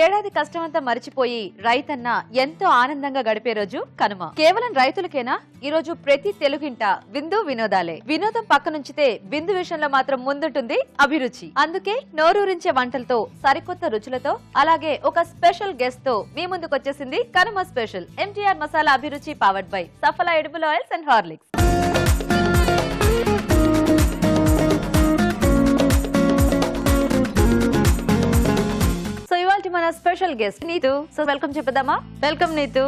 ఏడాది కష్టమంతా మరిచిపోయి రైతన్న ఎంతో ఆనందంగా గడిపే రోజు కనుమ. కేవలం రైతులకేనా? ఈ రోజు ప్రతి తెలుగింట విందు వినోదాలే. వినోదం పక్కనుంచితే విందు విషయంలో మాత్రం ముందుంటుంది అభిరుచి. అందుకే నోరూరించే వంటలతో, సరికొత్త రుచులతో, అలాగే ఒక స్పెషల్ గెస్ట్ తో మీ ముందుకు వచ్చేసింది Kanuma special MTR masala Abhiruchi, powered by Saffola edible oils and Horlicks. మన special guest Neetu. So welcome చెప్పదామా? వెల్కమ్ నీతు.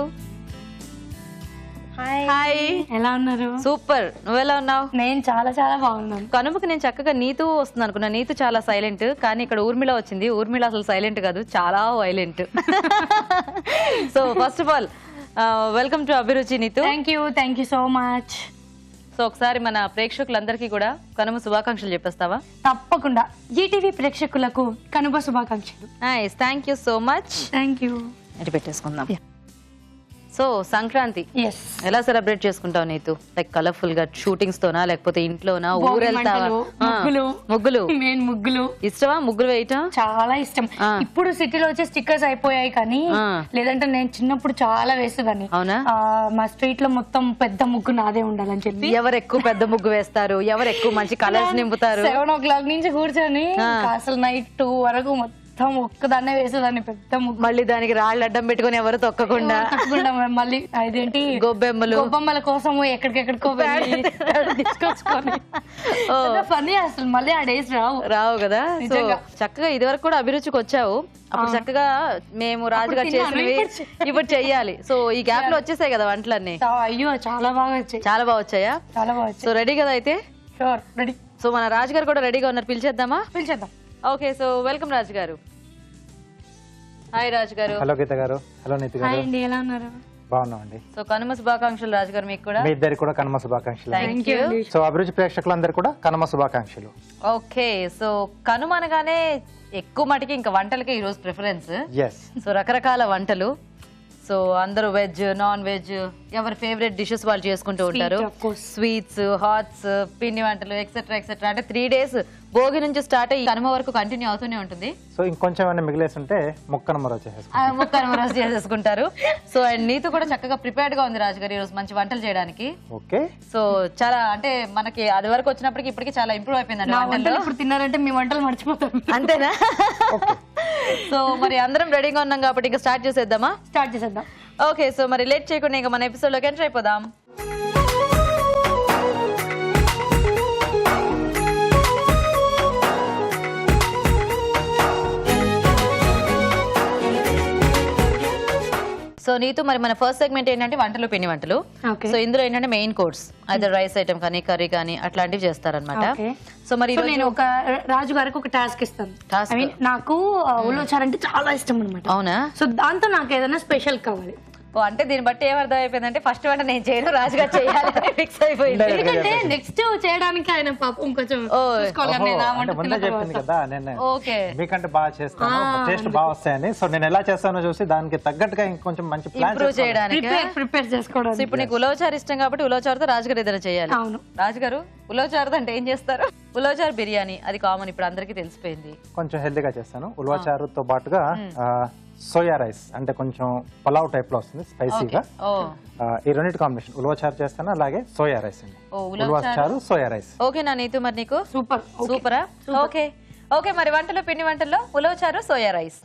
హాయ్, ఎలా ఉన్నారు? సూపర్. నువ్వెలా ఉన్నావు? నేను చాలా చాలా బాగున్నాను. కనుమకి నేను చక్కగా నీతు వస్తుంది అనుకున్నా. నీతు చాలా సైలెంట్, కానీ ఇక్కడ ఊర్మిళ వచ్చింది. ఊర్మిళ అసలు సైలెంట్ కాదు, చాలా violent. So first of all welcome to Abhiruchi Neetu. Thank you so much. So ఒకసారి మన ప్రేక్షకులందరికీ కూడా కనుమ శుభాకాంక్షలు చెప్పేస్తావా? తప్పకుండా. ఈటీవీ ప్రేక్షకులకు కనుమ శుభాకాంక్షలు. Nice, thank you so much. Thank you. ఇటు పెట్టేసుకుందాం. సో సంక్రాంతి ఎస్, ఎలా సెలబ్రేట్ చేసుకుంటావు నీతు? లైక్ కలర్ఫుల్ గా షూటింగ్స్ తోనా, లేకపోతే ఇంట్లోనా, ఊరెళ్తావా? ముగ్గులు. నేను ముగ్గులు ఇష్టమా? ముగ్గులు వేయటం చాలా ఇష్టం. ఇప్పుడు సిటీలో వచ్చే స్టిక్కర్స్ అయిపోయాయి, కానీ లేదంటే నేను చిన్నప్పుడు చాలా వేసేదాన్ని. అవునా? మా స్ట్రీట్ లో మొత్తం పెద్ద ముగ్గు నాదే ఉండాలని చెప్పి. ఎవరు ఎక్కువ పెద్ద ముగ్గు వేస్తారు, ఎవరు ఎక్కువ మంచి కలర్స్ నింపుతారు? 7 o'clock నుంచి కూర్చొని అసలు నైట్ 2 వరకు మొత్తం ఒక్కదాన్నే వేసేదాన్ని పెద్ద ముగ్గు. మళ్ళీ దానికి రాళ్ళు అడ్డం పెట్టుకుని ఎవరు తొక్కకుండా మళ్ళీ అదేంటి గొబ్బెమ్మల కోసము ఎక్కడికెక్కడికో తీసుకొచ్చుకొని పని. అసలు మళ్ళీ ఆ డేస్ రావు కదా. సో చక్కగా ఇది వరకు కూడా అభిరుచికి వచ్చావు. అప్పుడు చక్కగా మేము రాజుగారు చేసినవి ఇప్పుడు చెయ్యాలి. సో ఈ గ్యాప్ లో వచ్చేసాయి కదా వంటలన్నీ. అయ్యో చాలా బాగా వచ్చాయి. చాలా బాగా వచ్చాయా? చాలా బాగా వచ్చాయి. సో రెడీ కదా అయితే? Sure, ready. సో మన రాజుగారు కూడా రెడీగా ఉన్నారు, పిలిచేద్దామా? పిలిచేద్దాం. ఓకే, సో వెల్కమ్ రాజు గారు. హాయ్ రాజు గారు. హలో గీత గారు. హలో నీతి గారు. ఎలా ఉన్నారు? బాగున్నామండి. సో కనుమ శుభాకాంక్షలు రాజు గారు. మీకు కూడా, మీ ఇద్దరికి కూడా కనుమ శుభాకాంక్షలు. Thank you. సో అభిరుచి ప్రేక్షకులందరూ కూడా కనుమ శుభాకాంక్షలు. ఓకే, సో కనుమ అనగానే ఎక్కువ మటుకి ఇంకా వంటలకి ఈ రోజు ప్రిఫరెన్స్. ఎస్. సో రకరకాల వంటలు. సో అందరూ వెజ్, నాన్ వెజ్, ఎవరి ఫేవరెట్ డిషెస్ వాళ్ళు చేసుకుంటూ ఉంటారు. స్వీట్స్, హాట్స్, పిండి వంటలు, ఎక్సెట్రా ఎక్సెట్రా. అంటే 3 days భోగి నుంచి స్టార్ట్ అయ్యి కనుమ వరకు కంటిన్యూ అవుతూనే ఉంటుంది. సో ఇంకొంచెం ఏమైనా మిగిలేసి ఉంటే ముక్కనుమ రోజు చేసేసుకుంటారు. సో అండ్ నీతో కూడా చక్కగా ప్రిపేర్డ్ గా ఉంది రాజు గారు ఈ రోజు మంచి వంటలు చేయడానికి. ఓకే. సో చాలా అంటే మనకి అది వరకు వచ్చినప్పటికి ఇప్పటికి చాలా ఇంప్రూవ్ అయిపోయింది. ఇప్పుడు తిన్నారంటే మీ వంటలు మర్చిపోతారు. అంతేనా? సో మరి అందరం రెడీగా ఉన్నాం కాబట్టి ఇంకా స్టార్ట్ చేసేద్దామా? స్టార్ట్ చేసేద్దాం. ఓకే, సో మరి లేట్ చేయకుండా ఇంకా మన ఎపిసోడ్ లోకి ఎంటర్ అయిపోదాం. సో నీతో మరి మన ఫస్ట్ సెగ్మెంట్ ఏంటంటే వంటలు, పిండి వంటలు. సో ఇందులో ఏంటంటే మెయిన్ కోర్స్ అయితే రైస్ ఐటమ్ కానీ, కర్రీ కానీ అట్లాంటివి చేస్తారనమాట. సో మరి నేను ఒక రాజు గారికి ఒక టాస్క్ ఇస్తాను. నాకు ఉల్లోచారు అంటే చాలా ఇష్టం అనమాట. అవునా? సో దాంతో నాకు ఏదైనా స్పెషల్ కావాలి. అంటే దీన్ని బట్టి ఏమర్థం అయిపోయిందంటే ఫస్ట్ వంట నేను చేయను, రాజుగా చేయాలి ఫిక్స్ అయిపోయింది. ఎందుకంటే నెక్స్ట్ చేయడానికి ఆయన పాపం కొంచెం మీకంటే బాగా చేస్తాను, టేస్ట్ బాగా వస్తాయని. సో నేను ఎలా చేస్తానో చూసి దానికి తగ్గట్టుగా ఇంకొంచెం మంచి ప్లాన్ చేయడానికి ప్రిపేర్ చేసుకోవడం. ఇప్పుడు నీకు ఉలవచారు ఇష్టం కాబట్టి ఉలవచారుతో రాజుగారు ఏదైనా చేయాలి. అవును. రాజుగారు ఉలవచారు అంటే ఏం చేస్తారు? ఉలవచారు బిర్యానీ, అది కామన్, ఇప్పుడు అందరికీ తెలిసిపోయింది. కొంచెం హెల్దీగా చేస్తాను. ఉలవచారుతో పాటుగా సోయా రైస్ అంటే కొంచెం పలావ్ టైప్ లో వస్తుంది, స్పైసీగా. ఈ రెండింటి కాంబినేషన్ ఉలవచారు చేస్తాను, అలాగే సోయా రైస్ అండి. ఉలవచారు, సోయా రైస్. ఓకేనా నీతు? మరి నీకు సూపర్. సూపరా? Okay okay. మరి వంటలు, పిండి వంటల్లో ఉలవచారు, సోయా రైస్.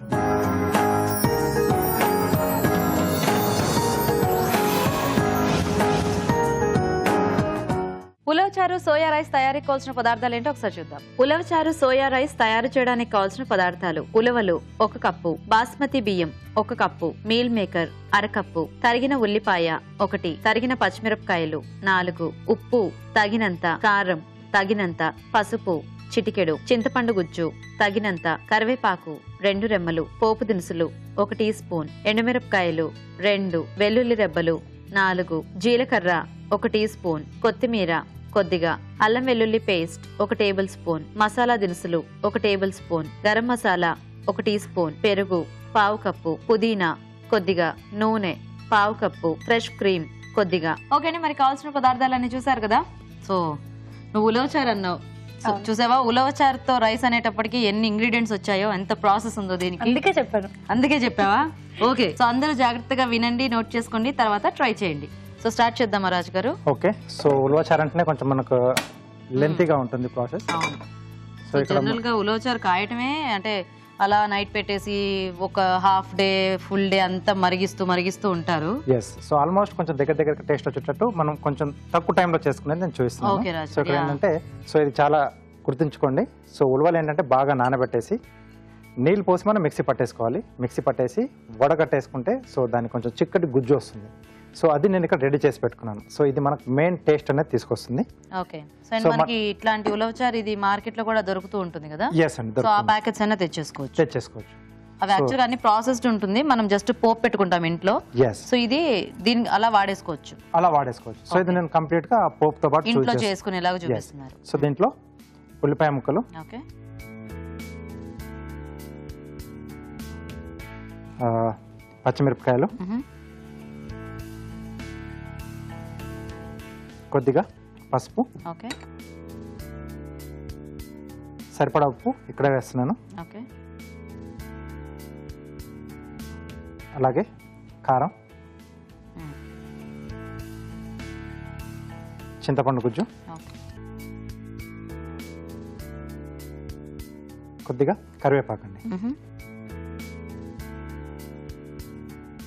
ఉలవచారు, సోయా రైస్ తయారీకి కావాల్సిన పదార్థాలు ఏంటో ఒకసారి చూద్దాం. ఉలవచారు, సోయా రైస్ తయారు చేయడానికి కావాల్సిన పదార్థాలు: ఉలవలు 1 కప్పు, బాస్మతి బియ్యం 1 కప్పు, మీల్ మేకర్ 1/2 కప్పు, తరిగిన ఉల్లిపాయ 1, తరిగిన పచ్చిమిరపకాయలు 4, ఉప్పు తగినంత, కారం తగినంత, పసుపు చిటికెడు, చింతపండు గుజ్జు తగినంత, కరివేపాకు 2 రెమ్మలు, పోపు దినుసులు 1 టీ స్పూన్, ఎండుమిరపకాయలు 2, వెల్లుల్లి రెబ్బలు 4, జీలకర్ర 1 టీ స్పూన్, కొత్తిమీర కొద్దిగా, అల్లం వెల్లుల్లి పేస్ట్ 1 టేబుల్ స్పూన్, మసాలా దినుసులు 1 tablespoon, garam masala 1 teaspoon, పెరుగు 1/2 కప్పు, పుదీనా కొద్దిగా, నూనె 1/2 కప్పు, ఫ్రెష్ క్రీమ్ కొద్దిగా. ఓకేనా? మరి కావాల్సిన పదార్థాలన్నీ చూసారు కదా. సో నువ్వు ఉలవచారు అన్నావు, చూసావా ఉలవచారుతో రైస్ అనేటప్పటికి ఎన్ని ఇంగ్రీడియంట్స్ వచ్చాయో, ఎంత ప్రాసెస్ ఉందో దీనికి. అందుకే చెప్పావా? ఓకే, సో అందరూ జాగ్రత్తగా వినండి, నోట్ చేసుకోండి, తర్వాత ట్రై చేయండి. సో స్టార్ట్ చేద్దామా రాజు గారు? ఓకే, సో ఉలవచారు అంటేనే కొంచెం మనకు లెంతీగా ఉంటుంది ప్రాసెస్. సో జనరల్ గా ఉలవచారు కాయటమే అంటే అలా నైట్ పెట్టేసి ఒక హాఫ్ డే ఫుల్ డే అంతా మరిగిస్తూ ఉంటారు. సో ఆల్మోస్ట్ కొంచెం దగ్గర టేస్ట్ వచ్చేటట్టు మనం కొంచెం తక్కువ టైంలో చేసుకునేది నేను చూపిస్తున్నాను. సో ఇక్కడ ఏంటంటే, సో ఇది చాలా గుర్తుంచుకోండి. సో ఉలవలు ఏంటంటే బాగా నానబెట్టేసి నీళ్ళు పోసి మనం మిక్సీ పట్టేసుకోవాలి. మిక్సీ పట్టేసి వడగట్టేసుకుంటే సో దానికి కొంచెం చిక్కటి గుజ్జు వస్తుంది. సో అది నేను ఇక్కడ రెడీ చేసి పెట్టుకున్నాను. సో ఇది మనకు మెయిన్ టేస్ట్ అనేది తీసుకొస్తుంది. ఓకే, సో మనకి ఇట్లాంటి ఉలవచారు ఇది మార్కెట్ లో కూడా దొరుకుతూ ఉంటుంది కదా? ఎస్ అండి, సో ఆ ప్యాకెట్స్ అయినా తెచ్చేసుకోవచ్చు. అవి యాక్చువల్గా అన్ని ప్రాసెస్డ్ ఉంటుంది, మనం జస్ట్ పోపు పెట్టుకుంటాం ఇంట్లో. సో ఇది దీన్ని అలా వాడేసుకోవచ్చు. సో ఇది నేను కంప్లీట్ గా పోపుతో పాటు ఇంట్లో చేసుకునేలాగా చూపిస్తున్నారు. సో దీంట్లో ఉల్లిపాయ ముక్కలు, ఓకే, పచ్చిమిరపకాయలు, కొద్దిగా పసుపు, ఓకే, సరిపడా ఉప్పు ఇక్కడే వేస్తున్నాను. ఓకే, అలాగే కారం, చింతపండు గుజ్జు, కొద్దిగా కరివేపాకు అండి.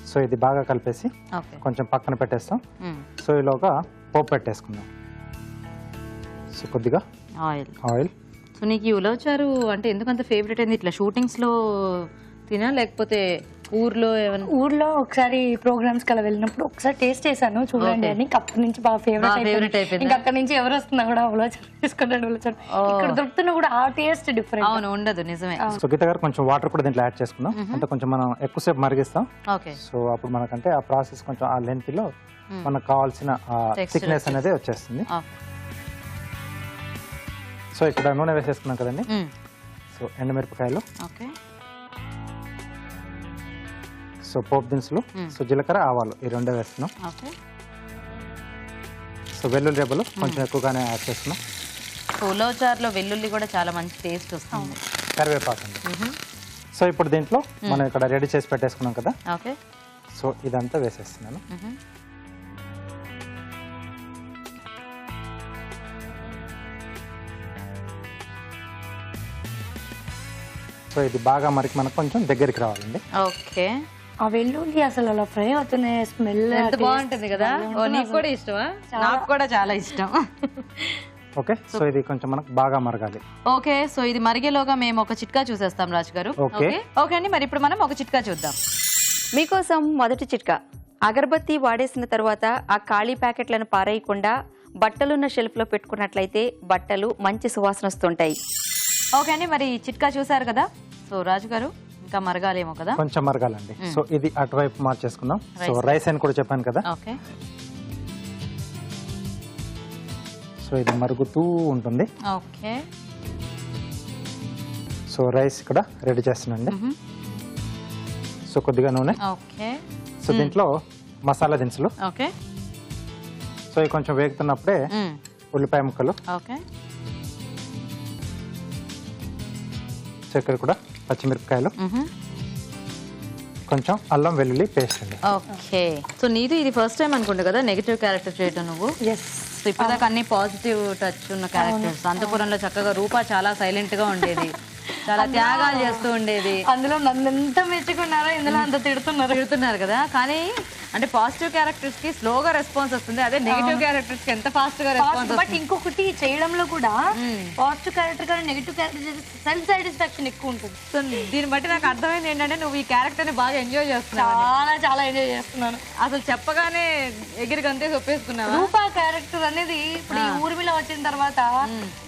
సో ఇది బాగా కలిపేసి కొంచెం పక్కన పెట్టేస్తాం. సో ఈలోగా పోపు పెట్టేసుకుందాం. సో కొద్దిగా ఆయిల్. సో నీకు ఈ ఉలవచారు అంటే ఎందుకంత ఫేవరెట్ అయింది? ఇట్లా షూటింగ్స్ లో తినా లేకపోతే ఊర్లో ఒకసారి ప్రోగ్రామ్స్ కి అలా వెళ్ళినప్పుడు ఒకసారి టేస్ట్ చేశాను చూడండి అని, అప్పటి నుంచి బాగా ఫేవరెట్ అయిపోయింది. ఇంకా అక్కడ నుంచి ఎవరు వస్తున్నా కూడా ఉలవచారు తీసుకుంటాడు. ఉలవచారు ఇక్కడ దొరుకుతున్నా కూడా ఆ టేస్ట్ డిఫరెంట్. అవును, ఉండదు, నిజమే. సో గీత గారు కొంచెం వాటర్ కూడా దీంట్లో యాడ్ చేసుకుందాం. అంటే కొంచెం మనం ఎక్కువసేపు మరిగిస్తాం. ఓకే, సో అప్పుడు మనకంటే ఆ ప్రాసెస్ కొంచెం ఆ లెంత్ లో మనకు కావాల్సిన థిక్నెస్ అనేది వచ్చేస్తుంది. సో ఇక్కడ నూనె వేసేసుకున్నాం కదండి. సో ఎండుమిరపకాయలు, ఓకే, సో పోపు దినుసులు, సో జీలకర్ర, ఆవాలు ఈ రెండే వేస్తున్నాం. ఓకే, సో వెల్లుల్లి రెబ్బలు కొంచెం ఎక్కువగానే యాడ్ చేస్తున్నాం. ఉలవచారులో వెల్లుల్లి కూడా చాలా మంచి టేస్ట్ వస్తుంది. కరివేపాకు అండి. సో ఇప్పుడు దీంట్లో మనం ఇక్కడ రెడీ చేసి పెట్టేసుకున్నాం కదా. ఓకే, సో ఇదంతా వేసేస్తున్నాను. సో ఇది బాగా మనకు కొంచెం దగ్గరికి రావాలండి. ఓకే, ఆ వెల్లుల్లి అసలు అలా ఫ్రై అవుతున్నాయి, స్మెల్ ఎంత బాగుంటుంది కదా. నీకు కూడా ఇష్టమా? నాకు కూడా చాలా ఇష్టం. ఓకే, సో ఇది కొంచెం మనకు బాగా మరగాలి. ఓకే, సో ఇది మరిగేలోగా మేము ఒక చిట్కా చూసేస్తాం రాజు గారు. ఓకే అండి, మరి ఇప్పుడు మనం ఒక చిట్కా చూద్దాం. మీకోసం మొదటి చిట్కా. అగరబత్తి వాడేసిన తర్వాత ఆ ఖాళీ ప్యాకెట్లను పారేయకుండా బట్టలున్న షెల్ఫ్ లో పెట్టుకున్నట్లయితే బట్టలు మంచి సువాసన వస్తుంటాయి. ఓకే అండి, మరి చిట్కా చూసారు కదా. సో రాజు గారు ఇంకా మరగాలేమో కదా? కొంచెం మరగాలండి. సో ఇది అటువైపు మార్చేసుకుందాం. సో రైస్ అని కూడా చెప్పాను కదా. ఓకే, సో ఇది మరుగుతూ ఉంటుంది. ఓకే, సో రైస్ ఇక్కడ రెడీ చేస్తున్నాండి. సో కొద్దిగా నూనె. ఓకే, సో దీంట్లో మసాలా దినుసులు. ఓకే, సో ఇవి కొంచెం వేగుతున్నప్పుడే ఉల్లిపాయ ముక్కలు. ఓకే, సో ఇక్కడ కూడా పచ్చిమిరపకాయలు, కొంచెం అల్లం వెల్లుల్లి పేస్ట్ అండి. ఓకే, సో నీది ఇది ఫస్ట్ టైం అనుకుంటా కదా నెగటివ్ క్యారెక్టర్ చేయటం నువ్వు? సో ఇప్పటిదాకా అన్ని పాజిటివ్ టచ్ ఉన్న క్యారెక్టర్స్. అంతపురంలో చక్కగా రూపా చాలా సైలెంట్ గా ఉండేది, చాలా త్యాగాలు చేస్తూ ఉండేది. అందులో నన్ను ఎంత మెచ్చుకున్నారో ఇందులో అంత తిడుతున్నారు కదా. కానీ అంటే పాజిటివ్ క్యారెక్టర్స్ కి స్లోగా రెస్పాన్స్ వస్తుంది, అదే నెగిటివ్ క్యారెక్టర్స్ కి ఎంత ఫాస్ట్ గా రెస్పాన్స్ వస్తుంది. బట్ ఇంకొకటి చేయడంలో కూడా పాజిటివ్ క్యారెక్టర్ కానీ నెగిటివ్ క్యారెక్టర్ సెల్ఫ్ సాటిస్ఫాక్షన్ ఎక్కువ ఉంటుంది. సో దీన్ని బట్టి నాకు అర్థమైంది ఏంటంటే నువ్వు ఈ క్యారెక్టర్ ని బాగా ఎంజాయ్ చేస్తున్నావు. చాలా ఎంజాయ్ చేస్తున్నాను. అసలు చెప్పగానే ఎగిరి గంతే ఒప్పేసుకున్నావా? రూపా క్యారెక్టర్ అనేది ఇప్పుడు ఈ ఊర్మిళ వచ్చిన తర్వాత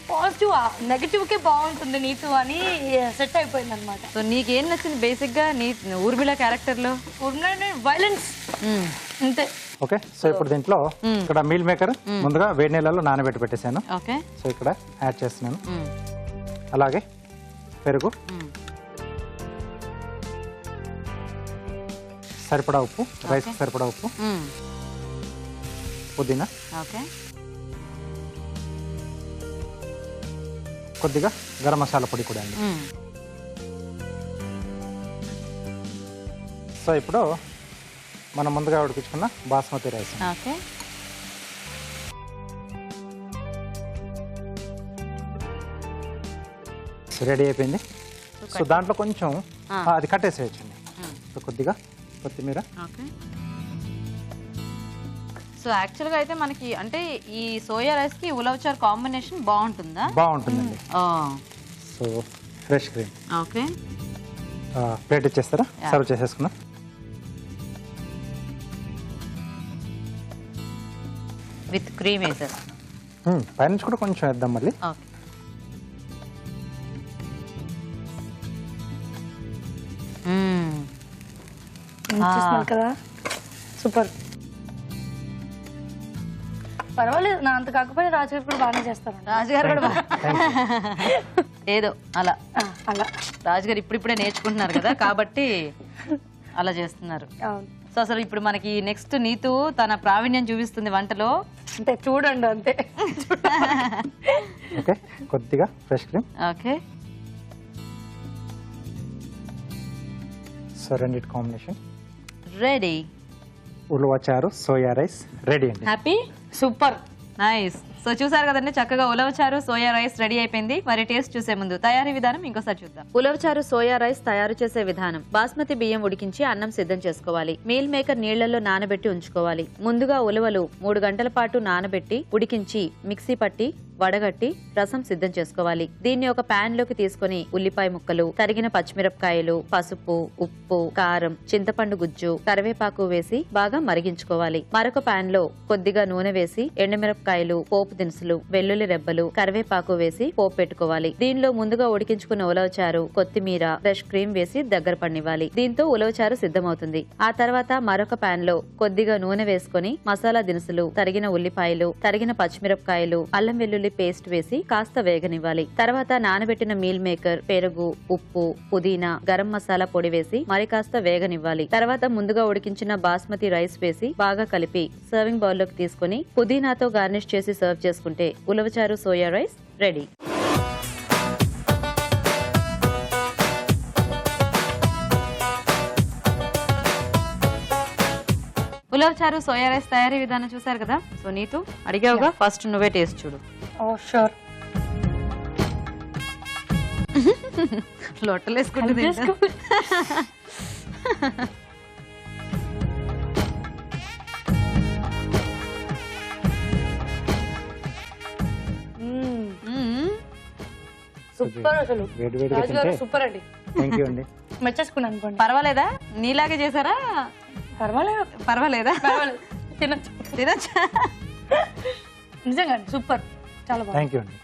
పాజిటివ్ నెగటివ్ కే బాగుంటుంది నీతు అని సెట్ అయిపోయింది అనమాట. సో నీకేం నచ్చింది బేసిక్ గా నీ ఊర్మిళ క్యారెక్టర్ లో? వైలెన్స్ అంతే. ఓకే, సో ఇప్పుడు దీంట్లో ఇక్కడ మీల్ మేకర్ ముందుగా వేడి నీళ్ళలో నానబెట్టి పెట్టేశాను. ఓకే, సో ఇక్కడ యాడ్ చేస్తున్నాను. అలాగే పెరుగు, సరిపడా ఉప్పు, రైస్ సరిపడా ఉప్పు, పుదీనా, ఓకే, కొద్దిగా గరం మసాలా పొడి కూడా అండి. సో ఇప్పుడు మనం ముందుగా ఉడికించుకున్న బాస్మతి రైస్ ఓకే. రెడీ అయిపోయింది. సో దాంట్లో కొంచెం అది కట్టేసేయచ్చండి. సో కొద్దిగా కొత్తిమీర. ఓకే. సో యాక్చువల్గా అయితే మనకి అంటే ఈ సోయా రైస్కి ఉలవచారు కాంబినేషన్ బాగుంటుందా? బాగుంటుందండి. So fresh cream. Okay. Plate ఇచ్చేస్తారా? సర్వ్ చేసేసుకున్నాం. విత్ క్రీమ్ వేసేస్తాం. పైనుంచి కూడా కొంచెం వేద్దాం మళ్ళీ. ఓకే. కదా సూపర్. పర్వాలేదు, నా అంత కాకపోయినా రాజుగారు కూడా బాగానే చేస్తారు. రాజుగారు కూడా ఏదో అలా అలా రాజుగారు ఇప్పుడిప్పుడే నేర్చుకుంటున్నారు కదా కాబట్టి అలా చేస్తున్నారు. సో అసలు ఇప్పుడు మనకి నెక్స్ట్ నీతు తన ప్రావీణ్యం చూపిస్తుంది వంటలో. అంటే చూడండి అంతే. ఓకే, కొద్దిగా ఫ్రెష్ క్రీమ్. ఓకే. సో రెండిటి combination ready. Ulavacharu soya rice ready అండి. హ్యాపీ. సూపర్. నైస్. సో చూసారు కదండి, చక్కగా ఉలవచారు సోయా రైస్ రెడీ అయిపోయింది. మరి టేస్ట్ చూసే ముందు తయారీ విధానం ఇంకోసారి చూద్దాం. ఉలవచారు సోయా రైస్ తయారు చేసే విధానం: బాస్మతి బియ్యం ఉడికించి అన్నం సిద్ధం చేసుకోవాలి. మీల్ మేకర్ నీళ్లలో నానబెట్టి ఉంచుకోవాలి. ముందుగా ఉలవలు 3 గంటల పాటు నానబెట్టి ఉడికించి మిక్సీ పట్టి వడగట్టి రసం సిద్ధం చేసుకోవాలి. దీన్ని ఒక పాన్ లోకి తీసుకుని ఉల్లిపాయ ముక్కలు, తరిగిన పచ్చిమిరపకాయలు, పసుపు, ఉప్పు, కారం, చింతపండు గుజ్జు, కరివేపాకు వేసి బాగా మరిగించుకోవాలి. మరొక పాన్ లో కొద్దిగా నూనె వేసి ఎండుమిరపకాయలు, పోపు దినుసులు, వెల్లుల్లి రెబ్బలు, కరివేపాకు వేసి పోపు పెట్టుకోవాలి. దీనిలో ముందుగా ఉడికించుకున్న ఉలవచారు, కొత్తిమీర, ఫ్రెష్ క్రీమ్ వేసి దగ్గర పడినివ్వాలి. దీంతో ఉలవచారు సిద్ధమవుతుంది. ఆ తర్వాత మరొక పాన్ లో కొద్దిగా నూనె వేసుకుని మసాలా దినుసులు, తరిగిన ఉల్లిపాయలు, తరిగిన పచ్చిమిరపకాయలు, అల్లం వెల్లుల్లి పేస్ట్ వేసి కాస్త వేగనివ్వాలి. తర్వాత నానబెట్టిన మీల్ మేకర్, పెరుగు, ఉప్పు, పుదీనా, గరం మసాలా పొడి వేసి మరి కాస్త వేగనివ్వాలి. తర్వాత ముందుగా ఉడికించిన బాస్మతి రైస్ వేసి బాగా కలిపి సర్వింగ్ బౌల్ లోకి తీసుకుని పుదీనాతో గార్నిష్ చేసి సర్వ్ చేసుకుంటే ulavacharu soya rice ready. Ulavacharu soya rice తయారీ విధానం చూసారు కదా. సో నీతు అడిగావుగా, ఫస్ట్ నువ్వే టేస్ట్ చూడు. Oh sure. లొట్టలేసుకుంటుంది. సూపర్. అసలు వేడి వేడిగా తింటే సూపర్ అండి. థ్యాంక్ యూ అండి. మెచ్చేసుకున్నాను అనుకోండి. పర్వాలేదా? నీలాగే చేశారా? పర్వాలేదు. పర్వాలేదా? పర్వాలేదు, తినచ్చు. తినచ్చా? నిజంగా సూపర్, చాలా బాగుంది. థ్యాంక్ యూ అండి.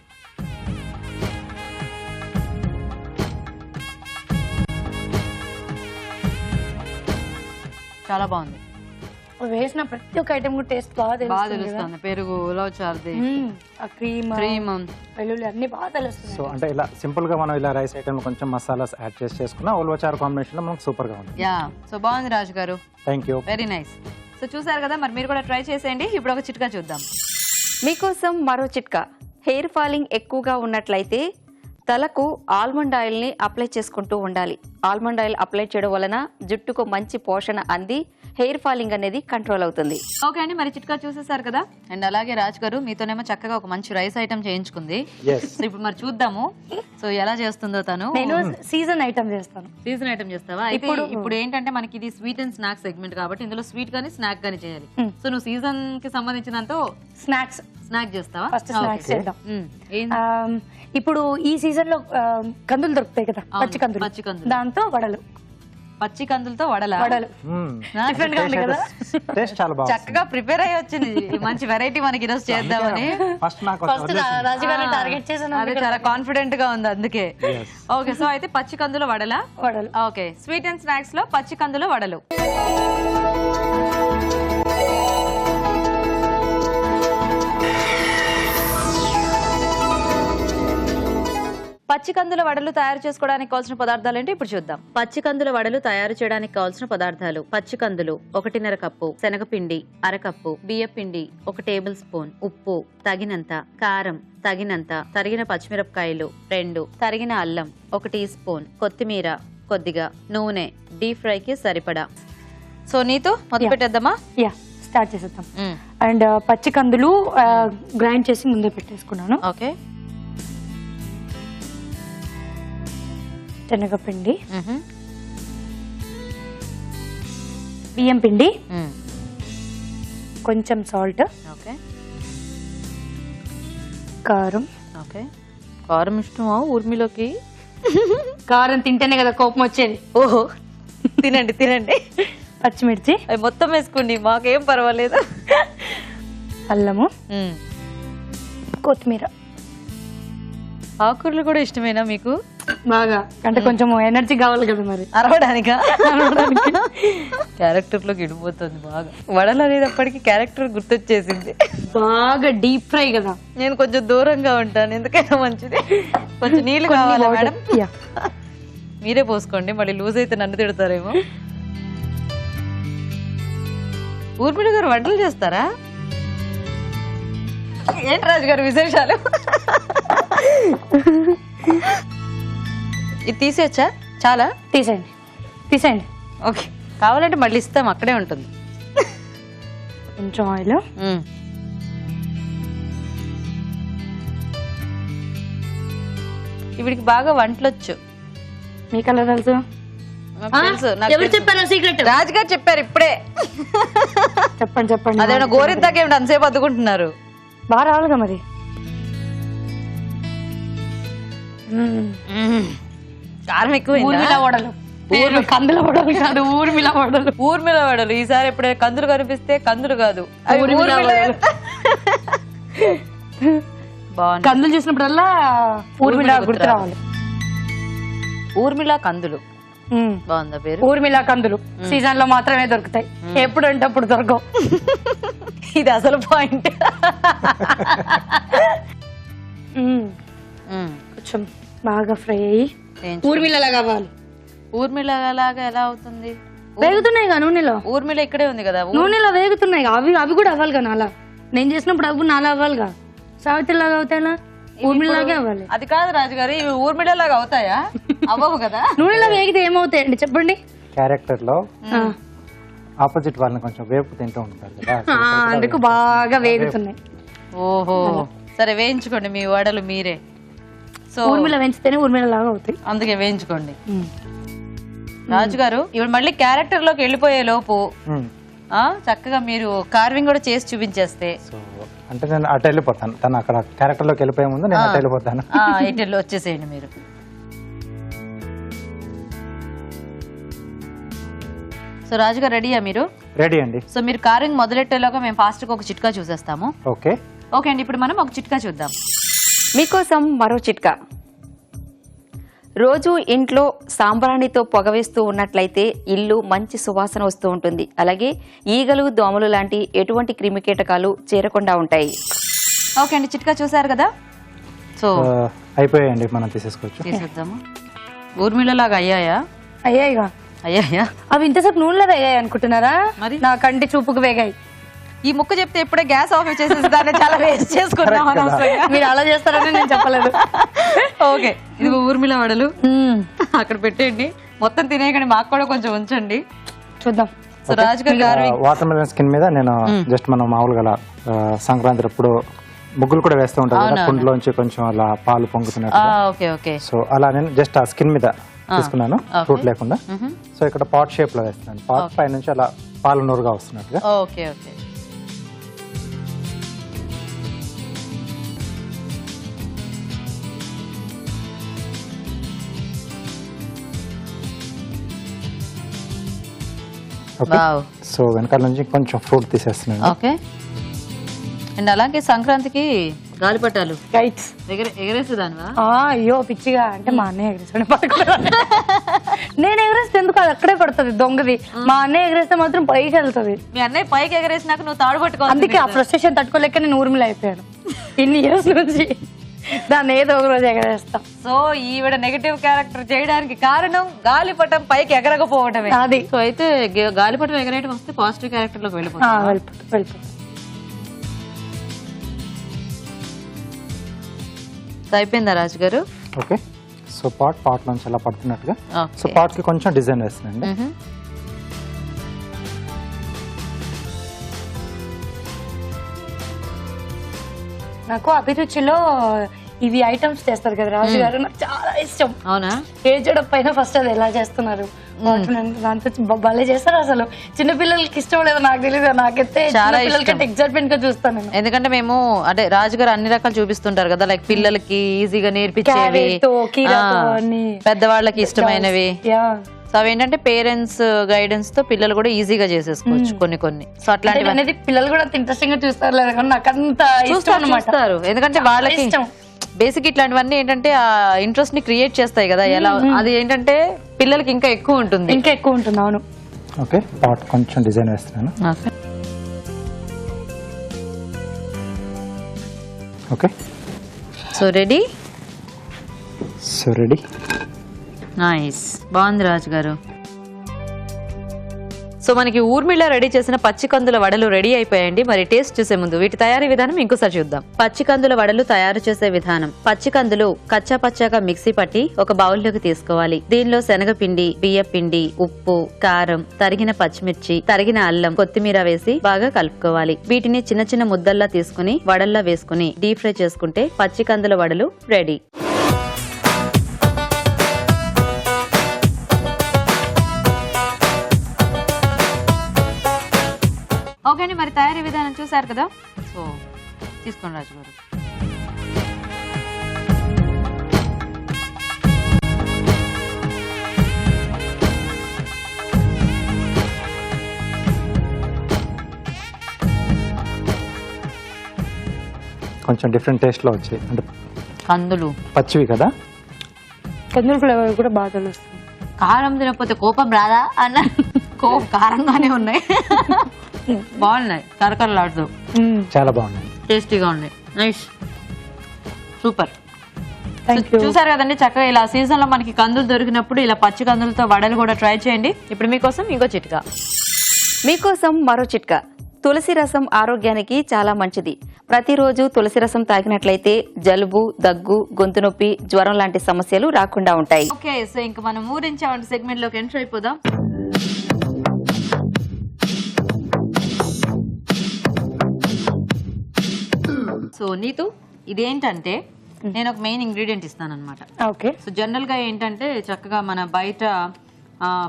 చాలా బాగుంది. వేసిన ప్రతి ఒక్క ఐటమ్ కూడా టేస్ట్ బాగా తెలుస్తుంది. పెరుగు, ఉలవచారుది, ఆ క్రీమ్, వెల్లుల్లి అన్ని బాగా తెలుస్తుంది. సో అంటే ఇలా సింపుల్ గా మనం ఇలా రైస్ ఐటమ్ కొంచెం మసాలాస్ యాడ్ చేసుకున్నా ఉలవచారు కాంబినేషన్ లో మనకు సూపర్ గా ఉంది. యా, సో బాగుంది రాజు గారు. Thank you. Very nice. So చూసారు కదా, మరి మీరు కూడా ట్రై చేసేయండి. ఇప్పుడు ఒక చిట్కా చూద్దాం. మీకోసం మరో చిట్కా. హెయిర్ ఫాలింగ్ ఎక్కువగా ఉన్నట్లయితే తలకు ఆల్మండ్ ఆయిల్ని అప్లై చేసుకుంటూ ఉండాలి. ఆల్మండ్ ఆయిల్ అప్లై చేయడం వలన జుట్టుకు మంచి పోషణ అంది హెయిర్ ఫాలింగ్ అనేది కంట్రోల్ అవుతుంది. ఓకే అండి, మరి చిట్కా చూసేసారు కదా. అండ్ అలాగే రాజ్ గారు మీతోనేమో చక్కగా ఒక మంచి రైస్ ఐటమ్ చేయించుకుంది. సో ఇప్పుడు మరి చూద్దాము సో ఎలా చేస్తుందో తను. నేను సీజన్ ఐటమ్ చేస్తాను. సీజన్ ఐటమ్ చేస్తావా? అయితే ఇప్పుడు ఏంటంటే మనకి ఇది స్వీట్ అండ్ స్నాక్స్ సెగ్మెంట్ కాబట్టి ఇందులో స్వీట్ గానీ స్నాక్ గానీ చేయాలి. సో నువ్వు సీజన్ కి సంబంధించినంత స్నాక్ చేస్తావా? ఫస్ట్ స్నాక్స్ చేద్దాం. ఇప్పుడు ఈ సీజన్ లో కందులు దొరుకుతాయి కదా, పచ్చి కందులు, దాంతో వడలు. పచ్చి కందులతో వడలు డిఫరెంట్ గా ఉంది కదా. టేస్ట్ చాలా బాగుంది. చక్కగా ప్రిపేర్ అయ్యి వచ్చింది. మంచి వెరైటీ మనకి ఈరోజు చేద్దామని రాజుగారిని టార్గెట్ చేశాను. అదే చాలా కాన్ఫిడెంట్ గా ఉంది అందుకే. ఓకే, సో అయితే పచ్చి కందుల వడలు. ఓకే, స్వీట్ అండ్ స్నాక్స్ లో పచ్చి కందుల వడలు. పచ్చి కందుల వడలు తయారు చేసుకోవడానికి కావాల్సిన పదార్థాలు ఏంటి ఇప్పుడు చూద్దాం. పచ్చి కందుల వడలు తయారు చేయడానికి కావాల్సిన పదార్థాలు: పచ్చి కందులు 1.5 కప్పు, శనగపిండి 1/2 కప్పు, బియ్యపిండి 1 టేబుల్ స్పూన్, ఉప్పు తగినంత, కారం తగినంత, తరిగిన పచ్చిమిరపకాయలు 2, తరిగిన అల్లం 1 టీ స్పూన్, కొత్తిమీర కొద్దిగా, నూనె, డీప్ ఫ్రైకి సరిపడా. సో నీతో మొదలు పెట్టేద్దామా? యా, స్టార్ట్ చేసేద్దాం. అండ్ పచ్చి కందులు గ్రైండ్ చేసి ముందే పెట్టేసుకున్నాను. ఓకే. శనగపిండి, బియ్యం పిండి, కొంచెం సాల్ట్, ఓకే. కారం. ఓకే. కారం ఇష్టమా ఊర్మిలోకి? కారం తింటేనే కదా కోపం వచ్చేది. ఓహో, తినండి తినండి. పచ్చిమిర్చి అవి మొత్తం వేసుకోండి, మాకేం పర్వాలేదు. అల్లము, కొత్తిమీర. ఆకుకూరలు కూడా ఇష్టమేనా మీకు? బాగా, అంటే కొంచెం ఎనర్జీ కావాలి కదా మరి అరవడానికా? క్యారెక్టర్ లోకి ఇడిపోతుంది బాగా. వడలు అనేటప్పటికి క్యారెక్టర్ గుర్తొచ్చేసింది. బాగా డీప్ ఫ్రై కదా. నేను కొంచెం దూరంగా ఉంటాను, ఎందుకైనా మంచిది. కొంచెం నీళ్లు కావాలా మేడం? మీరే పోసుకోండి, మళ్ళీ లూజ్ అయితే నన్ను తిడతారేమో. ఊర్మిళ గారు వంటలు చేస్తారా? ఏంటి రాజు గారు విశేషాలు? ఇది తీసేయచ్చా? చాలా తీసేయండి తీసేయండి. ఓకే, కావాలంటే మళ్ళీ ఇస్తాం, అక్కడే ఉంటుంది. కొంచెం ఆయిల్. ఇవిడికి బాగా వంటలొచ్చు. మీకు ఎలా తెలుసు? ఎవరు చెప్పారు సీక్రెట్? రాజుగారు చెప్పారు ఇప్పుడే. చెప్పండి చెప్పండి. అదేమన్నా గోరింతాకేమిటి అంతసేపు అద్దుకుంటున్నారు? బాగా రావాలిగా మరి. కారం ఎక్కువ. ఊర్మిళ వడలు, కందుల వడలు కాదు, ఊర్మిళ వడలు. ఊర్మిళ వడలు. ఈసారి ఎప్పుడైనా కందులు కనిపిస్తే కందులు కాదు, కందులు చూసినప్పుడల్లా ఊర్మిళ గుర్తు రావాలి. ఊర్మిళ కందులు బాగుందా పేరు? ఊర్మిళ కందులు సీజన్ లో మాత్రమే దొరుకుతాయి, ఎప్పుడు అంటే అప్పుడు దొరకవు. ఇది అసలు పాయింట్. కొంచెం బాగా ఫ్రై అయ్యి ఊర్మిళలా కావాలి. ఊర్మిళ లాగా ఎలా అవుతుంది? వేగుతున్నాయి కదా నూనెలో. ఊర్మిళ ఇక్కడే ఉంది కదా, నూనెలో వేగుతున్నాయి. అవి అవి కూడా అవ్వాలి కదా నాలా. నేను చేసినప్పుడు అవి నాలా అవ్వాలిగా. సావిత్రి లాగా అవుతాయా? ఊర్మిళలాగే అవ్వాలి. అది కాదు రాజుగారు, ఇవి ఊర్మిళ లాగా అవుతాయా? అవ్వవు కదా. నూనెలో వేగితే ఏమవుతాయండి చెప్పండి? క్యారెక్టర్ లో ఆపోజిట్ వాళ్ళని కొంచెం వేపు తింటూ ఉంటారు కదా, అందుకు బాగా వేగుతున్నాయి. ఓహో, సరే వేయించుకోండి మీ వడలు మీరే. సో ఊర్మిళ వేయించితేనే ఊర్మిళ లాగా అవుతాయి, అందుకే వేయించుకోండి. రాజుగారు ఇప్పుడు మళ్ళీ క్యారెక్టర్ లోకి వెళ్ళిపోయే లోపు చక్కగా మీరు కార్వింగ్ కూడా చేసి చూపించేస్తే. సో అంటే నేను అటు వెళ్ళిపోతాను, తను అక్కడ క్యారెక్టర్ లోకి వెళ్ళిపోయే ముందు నేను అటు వెళ్ళిపోతాను. ఇటెల్లో వచ్చేసేయండి మీరు. సో రాజుగారు రెడీయా మీరు? రెడీ అండి. సో మీరు కార్వింగ్ మొదలెట్టేలోగా మేము ఫాస్ట్ గా ఒక చిట్కా చూసేస్తాము. ఓకే ఓకే అండి, ఇప్పుడు మనం ఒక చిట్కా చూద్దాం. మీకోసం మరో చిట్కా. రోజు ఇంట్లో సాంబ్రాణితో పొగవేస్తూ ఉన్నట్లయితే ఇల్లు మంచి సువాసన వస్తూ ఉంటుంది. అలాగే ఈగలు, దోమలు లాంటి ఎటువంటి క్రిమికీటకాలు చేరకుండా ఉంటాయి. ఓకే అండి, చిట్కా చూసారు కదా. సో అయిపోయాయండి, మనం తీసేసుకోవచ్చు. తీసేద్దాము. ఊర్మిళ లాగా అయ్యాయా? అయ్యాయిగా. అయ్యాయా? అవి ఇంతసేపు నూనెలో వేగాయి అనుకుంటున్నారా? మరి నా కంటి చూపుకు వేగాయి. ఈ ముక్క చెప్తే ఎప్పుడే గ్యాస్ ఆఫ్ చేసేసి దాన్ని చాలా వేస్ట్ చేసుకున్నాం. మీరు అలా చేస్తారని నేను చెప్పలేదు. ఓకే, ఇది ఊర్మిళ వడలు అక్కడ పెట్టేయండి. మొత్తం తినేయకండి, మాకు కూడా కొంచెం ఉంచండి, చూద్దాం. సో రాజుగారు వాటర్ మెలన్ స్కిన్ మీద నేను జస్ట్ మనం మామూలుగా సంక్రాంతి అప్పుడు ముగ్గులు కూడా వేస్తూ ఉంటారు కదా, కుండలోంచి కొంచెం అలా పాలు పొంగుతున్నట్టు. Okay okay. సో అలా నేను జస్ట్ ఆ స్కిన్ మీద తీసుకున్నాను, ఫ్రూట్ లేకుండా. సో ఇక్కడ పాట్ షేప్ లో వేస్తున్నాను. పాట్ పై నుంచి అలా పాలు నూరుగా వస్తున్నట్టుగా. Okay okay. సో వెనకాల నుంచి కొంచెం ఫ్రూట్ తీసేస్తున్నాను. ఓకే. అండ్ అలాగే సంక్రాంతికి గాలిపటాలు రైట్స్ ఎగరేసేదానివా? అయ్యో పిచ్చిగా, అంటే మా అన్నయ్య ఎగరేసాడు. నేను ఎగరేస్తే ఎందుకు, అది అక్కడే పడుతుంది దొంగది. మా అన్నయ్య ఎగరేస్తే మాత్రం పైకి వెళ్తుంది. మీ అన్నయ్య పైకి ఎగరేసినాక నువ్వు తాడు పట్టుకో. అందుకే ఆ ఫ్రస్ట్రేషన్ తట్టుకోలేక నేను ఊర్మిళ అయిపోయాను ఇన్ని ఇయర్స్ నుంచి. దాన్ని ఏదో ఒక రోజు ఎగరేస్తాం. సో ఈవిడ నెగటివ్ క్యారెక్టర్ చేయడానికి కారణం గాలిపటం పైకి ఎగరకపోవటమే. అది సో అయితే గాలిపటం ఎగరేయడం వస్తే పాజిటివ్ క్యారెక్టర్ లోకి వెళ్ళిపోతుంది. వెళ్ళిపోతుంది. సో అయిపోయిందా రాజు గారు? ఓకే, సో పాట్ నుంచి అలా పడుతున్నట్టుగా. సో పాట్ కి కొంచెం డిజైన్ వేస్తున్నాండి. నాకు అభిరుచిలో ఇవి ఐటమ్స్ చేస్తారు కదా రాజు గారు, నాకు చాలా ఇష్టం. అవునా? ఏజడ పైన ఫస్ట్ అది ఎలా చేస్తున్నారు దాంతో భలే చేస్తారు. అసలు చిన్నపిల్లలకి ఇష్టం లేదో నాకు తెలియదు, నాకైతే చాలా పిల్లలకంటే ఎక్సైట్మెంట్ గా చూస్తాను నేను. ఎందుకంటే మేము అంటే రాజుగారు అన్ని రకాలు చూపిస్తుంటారు కదా, లైక్ పిల్లలకి ఈజీగా నేర్పించేవి, పెద్దవాళ్ళకి ఇష్టమైనవి. సో అవేంటంటే పేరెంట్స్ గైడెన్స్ తో పిల్లలు కూడా ఈజీగా చేసేసుకోవచ్చు కొన్ని. సో అట్లాంటివి అనేది పిల్లలు కూడా ఇంట్రెస్టింగ్ గా చూస్తారు లేదా, నాకు అంత చూస్తారు. ఎందుకంటే వాళ్ళకి బేసిక్ ఇట్లాంటివన్నీ ఏంటంటే ఆ ఇంట్రెస్ట్ ని క్రియేట్ చేస్తాయి కదా. ఎలా అది ఏంటంటే పిల్లలకి ఇంకా ఎక్కువ ఉంటుంది. అవును. ఓకే, పాట్ కొంచెం డిజైన్ వేస్తున్నాను. Okay, so ready. నైస్, బాగుంది రాజు గారు. సో మనకి ఊర్మిళ రెడీ చేసిన పచ్చి కందుల వడలు రెడీ అయిపోయాయండి. మరి టేస్ట్ చూసే ముందు వీటి తయారీ విధానం ఇంకోసారి చూద్దాం. పచ్చి కందుల వడలు తయారు చేసే విధానం. పచ్చి కందులు కచ్చా పచ్చాగా మిక్సీ పట్టి ఒక బౌల్లోకి తీసుకోవాలి. దీనిలో శనగపిండి, బియ్య పిండి, ఉప్పు, కారం, తరిగిన పచ్చిమిర్చి, తరిగిన అల్లం, కొత్తిమీర వేసి బాగా కలుపుకోవాలి. వీటిని చిన్న చిన్న ముద్దల్లా తీసుకుని వడల్లా వేసుకుని డీప్ ఫ్రై చేసుకుంటే పచ్చి కందుల వడలు రెడీ. ఓకే అండి, మరి తయారీ విధానం చూసారు కదా. సో తీసుకోండి రాజు గారు. కొంచెం డిఫరెంట్ టేస్ట్ లో వచ్చాయి, అంటే కందులు పచ్చివి కదా, కందుల ఫ్లేవర్ కూడా బాగా తెలుస్తుంది. కారం తినకపోతే కోపం రాదా అన్న కారంగానే ఉన్నాయి. బాగున్నాయి, కరకరలాడుతూ చాలా బాగున్నాయి, టేస్టీగా ఉన్నాయి. Nice, super. చూసారు కదండి, చక్కగా ఇలా సీజన్ లో మనకి కందులు దొరికినప్పుడు ఇలా పచ్చి కందులతో వడలు కూడా ట్రై చేయండి. ఇప్పుడు మీకోసం ఇంకో చిట్కా. మీకోసం మరో చిట్కా. తులసి రసం ఆరోగ్యానికి చాలా మంచిది. ప్రతిరోజు తులసి రసం తాగినట్లయితే జలుబు, దగ్గు, గొంతు నొప్పి, జ్వరం లాంటి సమస్యలు రాకుండా ఉంటాయి. ఓకే, సో ఇంకా మనం ఊరించామంటే సెగ్మెంట్ లోకి ఎంటర్ అయిపోదాం. సో నీతు, ఇదేంటంటే నేను ఒక మెయిన్ ఇంగ్రీడియంట్ ఇస్తాను అనమాట. ఓకే, సో జనరల్ గా ఏంటంటే చక్కగా మన బయట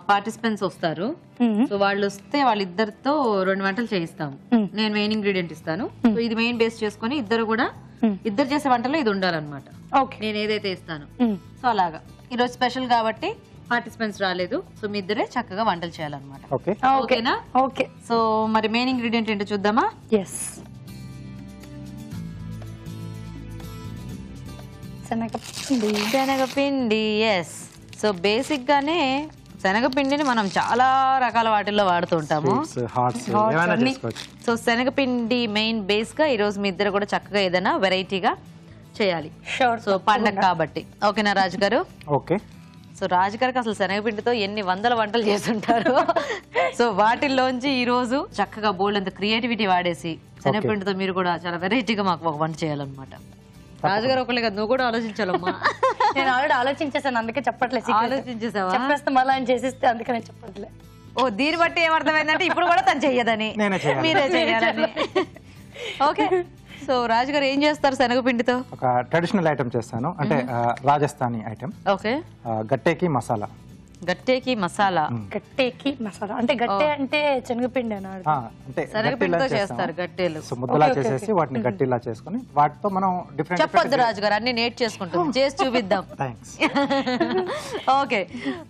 పార్టిసిపెంట్స్ వస్తారు. సో వాళ్ళు వస్తే వాళ్ళిద్దరితో 2 వంటలు చేయిస్తాము. నేను మెయిన్ ఇంగ్రీడియంట్ ఇస్తాను. సో ఇది మెయిన్ బేస్ చేసుకుని ఇద్దరు చేసే వంటలో ఇది ఉండాలన్నమాట. నేను ఏదైతే ఇస్తాను. సో అలాగా ఈరోజు స్పెషల్ కాబట్టి పార్టిసిపెంట్స్ రాలేదు. సో మీ ఇద్దరే చక్కగా వంటలు చేయాలన్నమాట. ఓకేనా? ఓకే. సో మరి మెయిన్ ఇంగ్రీడియంట్ ఏంటో చూద్దామా? ఎస్, శనగపిండి. ఎస్, సో బేసిక్ గానే శనగపిండిని మనం చాలా రకాల వాటిల్లో వాడుతూ ఉంటాము. సో శనగపిండి మెయిన్ బేస్ గా ఈ రోజు మీ ఇద్దరు కూడా చక్కగా ఏదైనా వెరైటీగా చేయాలి. సో పండగ కాబట్టి. ఓకేనా రాజు గారు? ఓకే. సో రాజు గారికి అసలు శనగపిండితో ఎన్ని వందల వంటలు చేస్తుంటారు. సో వాటిల్లోంచి ఈ రోజు చక్కగా బోల్డ్ అంత క్రియేటివిటీ వాడేసి శనగపిండితో మీరు కూడా చాలా వెరైటీగా మాకు ఒక వంట చేయాలన్నమాట. రాజుగారు ఒకళ్ళే కదా, నువ్వు కూడా ఆలోచించాలమ్మా. నేను ఆల్రెడీ ఆలోచించేసాను, అందుకే చెప్పట్లేదు. ఆలోచించేసావా? చెప్పేస్తే మళ్ళీ ఆయన చేసేస్తే అందుకని చెప్పట్లేదు. ఓ, దీన్ని బట్టి ఏమర్థమైందంటే ఇప్పుడు కూడా తను చెయ్యదని, మీరే చెయ్యాలని. ఓకే, సో రాజుగారు ఏం చేస్తారు శనగపిండితో? ఒక ట్రెడిషనల్ ఐటమ్ చేస్తాను, అంటే రాజస్థానీ ఐటమ్. ఓకే, గట్టేకి మసాలా. గట్టేకి మసాలా. గట్టేకి మసాలా అంటే గట్టే అంటే శనగపిండి అంటే శనగపిండితో చేస్తారు గట్టేలు. సో ముద్దలా చేసేసి వాటిని గట్టిలా చేసుకుని వాటితో మనం డిఫరెంట్. చెప్పొద్దు రాజుగారు, అన్ని నేట్ చేసుకుంటాం, చేసి చూపిద్దాం. ఓకే,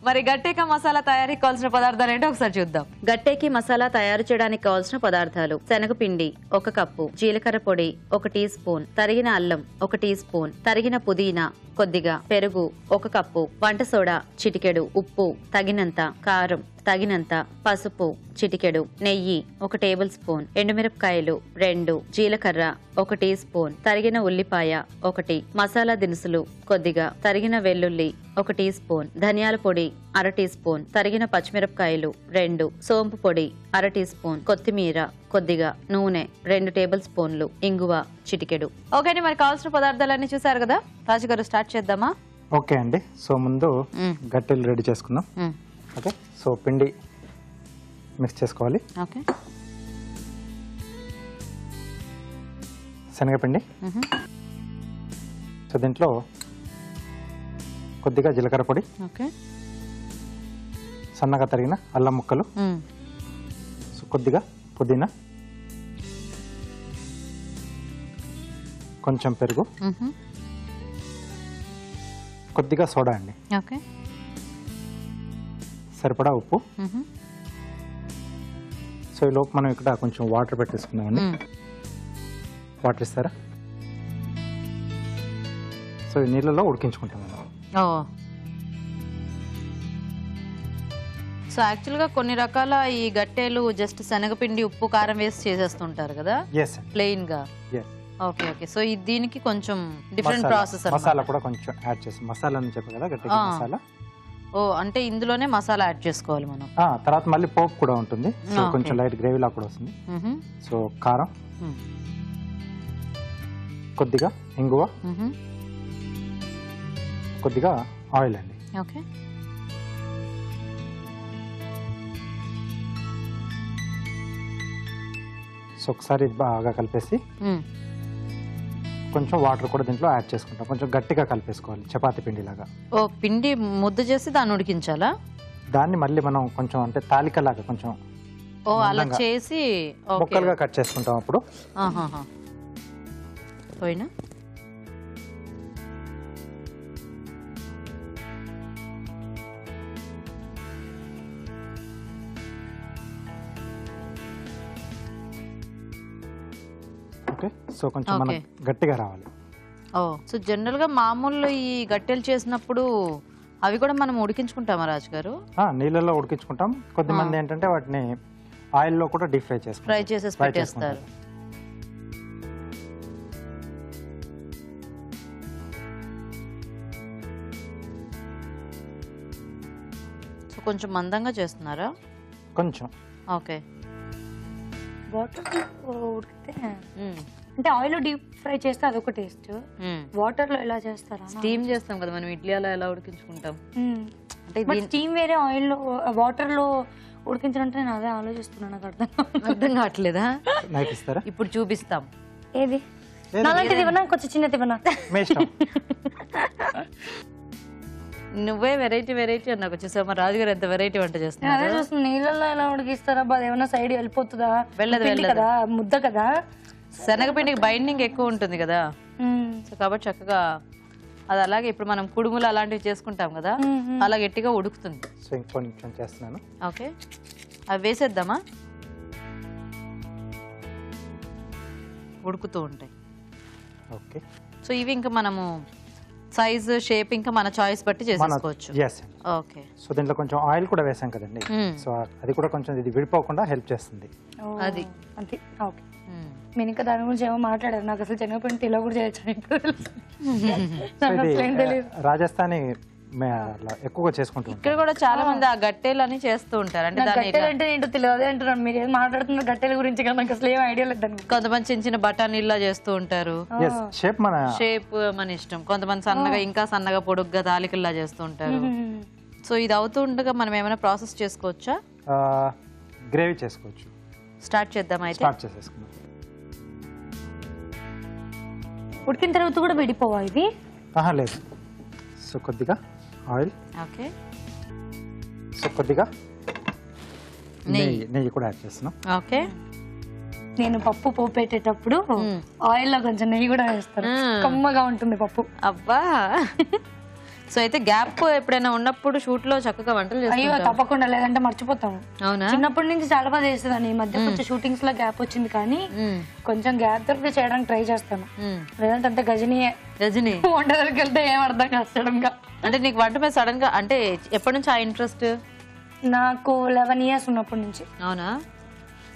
మరి గట్టేక మసాలా తయారీకి కావాల్సిన పదార్థాలు ఏంటో ఒకసారి చూద్దాం. గట్టేకి మసాలా తయారు చేయడానికి కావాల్సిన పదార్థాలు: శనగపిండి 1 కప్పు, జీలకర్ర పొడి 1 టీ స్పూన్, తరిగిన అల్లం 1 టీ స్పూన్, తరిగిన పుదీనా కొద్దిగా, పెరుగు 1 కప్పు, వంట సోడా చిటికెడు, ఉప్పు తగినంత, కారం తగినంత పసుపు చిటికెడు, నెయ్యి 1 టేబుల్ స్పూన్, ఎండుమిరపకాయలు 2, జీలకర్ర 1 టీ స్పూన్, తరిగిన ఉల్లిపాయ 1, మసాలా దినుసులు కొద్దిగా, తరిగిన వెల్లుల్లి 1 టీ స్పూన్, ధనియాల పొడి 1/2 టీ స్పూన్, తరిగిన పచ్చిమిరపకాయలు 2, సోంపు పొడి 1/2 టీ స్పూన్, కొత్తిమీర కొద్దిగా, నూనె 2 టేబుల్ స్పూన్లు, ఇంగువ చిటికెడు. ఓకే అండి, మరి కావాల్సిన పదార్థాలన్నీ చూసారు కదా, రాజుగారు స్టార్ట్ చేద్దామా? ఓకే అండి. సో ముందు గట్టెలు రెడీ చేసుకుందాం. ఓకే, సో పిండి మిక్స్ చేసుకోవాలి. ఓకే, శనగపిండి. సో దీంట్లో కొద్దిగా జీలకర్ర పొడి, ఓకే, సన్నగా తరిగిన అల్లం ముక్కలు, సో కొద్దిగా పుదీనా, కొంచెం పెరుగు, కొద్దిగా సోడా అండి, ఓకే, సరిపడా ఉప్పు. సో ఈ లోపు మనం ఇక్కడ కొంచెం వాటర్ పెట్టేసుకుందామండి. వాటర్ ఇస్తారా? సో ఈ నీళ్ళలో ఉడికించుకుంటాం మనం. సో యాక్చువల్గా కొన్ని రకాల ఈ గట్టెలు జస్ట్ శనగపిండి ఉప్పు కారం వేసి చేసేస్తుంటారు కదా, ఎస్ అండి, ప్లెయిన్ గా. ఎస్. ఓకే ఓకే, సో దీనికి కొంచెం డిఫరెంట్ ప్రాసెస్. మసాలా కూడా కొంచెం యాడ్ చేసి, మసాలా అని చెప్పి కదా గట్టిగా మసాలా. ఓ, అంటే ఇందులోనే మసాలా యాడ్ చేసుకోవాలి మనం. తర్వాత మళ్ళీ పోపు కూడా ఉంటుంది. సో కొంచెం లైట్ గ్రేవీ లా కూడా వస్తుంది. సో కారం, కొద్దిగా ఇంగువ, కొద్దిగా ఆయిల్ అండి. ఓకే, సో ఒకసారి బాగా కలిపేసి కొంచెం వాటర్ కూడా దీంట్లో యాడ్ చేసుకుంటాం. కొంచెం గట్టిగా కలిపేసుకోవాలి, చపాతీ పిండి లాగా. ఓ, పిండి ముద్ద చేసి దాన్ని ఉడికించాలా? దాన్ని మళ్ళీ మనం కొంచెం అంటే తాలికలాగా కొంచెం అలా చేసి ముక్కలుగా కట్ చేసుకుంటాం. అప్పుడు పోయినా ఓకే. సో కొంచెం మనం గట్టిగా రావాలి. సో జనరల్ గా మామూలు ఈ గట్టెలు చేసినప్పుడు అవి కూడా మనం ఉడికించుకుంటామా రాజు గారు? నీళ్ళలో ఉడికించుకుంటాం. కొద్దిమంది ఏంటంటే వాటిని ఆయిల్లో కూడా డీప్ ఫ్రై చేసుకుంటారు, ఫ్రై చేసేసి పెట్టేస్తారు. సో కొంచెం మందంగా చేస్తున్నారా? కొంచెం. ఓకే, వాటర్ ఉడికితే అంటే ఆయిల్ డీప్ ఫ్రై చేస్తే అదొక టేస్ట్, వాటర్ లో ఎలా చేస్తారా? స్టీమ్ చేస్తాం కదా మనం, ఇడ్లీ అలా ఎలా ఉడికించుకుంటాం. అంటే స్టీమ్ వేరే, ఆయిల్ లో వాటర్ లో ఉడికించాలంటే నేను అదే ఆలోచిస్తున్నాను, నాకు అర్థం కావట్లేదా? నాకు ఇస్తారా? ఇప్పుడు చూపిస్తాం. ఏది నాలాంటిది ఇవ్వనా, కొంచెం చిన్నది ఇవ్వనా? నువ్వే వెరైటీ వెరైటీ అన్నాకు వచ్చేసావు, మరి రాజుగారు ఎంత వెరైటీ వంట చేస్తున్నారు. నీళ్ళల్లో ఎలా ఉడికిస్తారా? ఏమైనా సైడ్ వెళ్ళిపోతుందా? వెళ్ళదు కదా, ముద్ద కదా. శనగపిండికి బైండింగ్ ఎక్కువ ఉంటుంది కదా, సో కాబట్టి చక్కగా అది అలాగే ఇప్పుడు మనం కుడుములు అలాంటివి చేసుకుంటాం కదా, అలా గట్టిగా ఉడుకుతుంది. సో ఇంకొంచెం చేస్తున్నాను. ఓకే, అవి వేసేద్దామా? ఉడుకుతూ ఉంటాయి. ఓకే, సో ఇవి ఇంకా మనము సైజ్ షేప్ ఇంకా మన చాయిస్ బట్టి చేసేసుకోవచ్చు. ఓకే, సో దీంట్లో కొంచెం ఆయిల్ కూడా వేసాం కదండి, సో అది కూడా కొంచెం ఇది విడిపోకుండా హెల్ప్ చేస్తుంది. అది అంతే. ఓకే, నేను ఇంకా దాని గురించి ఏమో మాట్లాడారు, నాకు అసలు శనగపిండి ఇలా కూడా చేయొచ్చు ఇప్పుడు. రాజస్థానీ ఎక్కువగా చేసుకుంటాం. ఇక్కడ కూడా చాలా మంది ఆ గట్టెలు అని చేస్తూ ఉంటారు. అంటే గట్టెలు అంటే ఏంటో తెలియదు, అదే అంటున్నాను. మీరు ఏం మాట్లాడుతున్నారు గట్టెల గురించి కదా, నాకు అసలు ఏం ఐడియా లేదు. కొంతమంది చిన్న చిన్న బఠానీలా చేస్తూ ఉంటారు, షేప్ మన ఇష్టం. కొంతమంది సన్నగా, ఇంకా సన్నగా పొడుగ్గా తాలికల్లా చేస్తూ ఉంటారు. సో ఇది అవుతూ ఉండగా మనం ఏమైనా ప్రాసెస్ చేసుకోవచ్చా? గ్రేవీ చేసుకోవచ్చు. స్టార్ట్ చేద్దాం అయితే. స్టార్ట్ చేసేసుకుందాం. ఉడికిన తర్వాత కూడా విడిపోవా ఇవి? లేదు. సో కొద్దిగా ఆయిల్, ఓకే, సో కొద్దిగా నెయ్యి కూడా యాడ్ చేస్తున్నాం. ఓకే, నేను పప్పు పోపు పెట్టేటప్పుడు ఆయిల్ లో కొంచెం నెయ్యి కూడా వేస్తాను, కమ్మగా ఉంటుంది పప్పు. అబ్బా, సో అయితే గ్యాప్ ఎప్పుడైనా ఉన్నప్పుడు షూట్ లో చక్కగా వంటలు చేస్తాం. అయ్యో తప్పకుండా, లేదంటే మర్చిపోతాము. అవునా? చిన్నప్పటి నుంచి చాలా బాగా చేసేదాన్ని. ఈ మధ్య కొంచెం షూటింగ్స్ లో గ్యాప్ వచ్చింది, కానీ కొంచెం గ్యాప్ దొరికి చేయడానికి ట్రై చేస్తాను. లేదంటే అంతే గజనీయే. వంట దగ్గరికి వెళ్తే ఏం అర్థం కాదు సడన్ గా. అంటే నీకు వంట మీద సడన్ గా అంటే ఎప్పటి నుంచి ఆ ఇంట్రెస్ట్? నాకు 11 years ఉన్నప్పటి నుంచి. అవునా?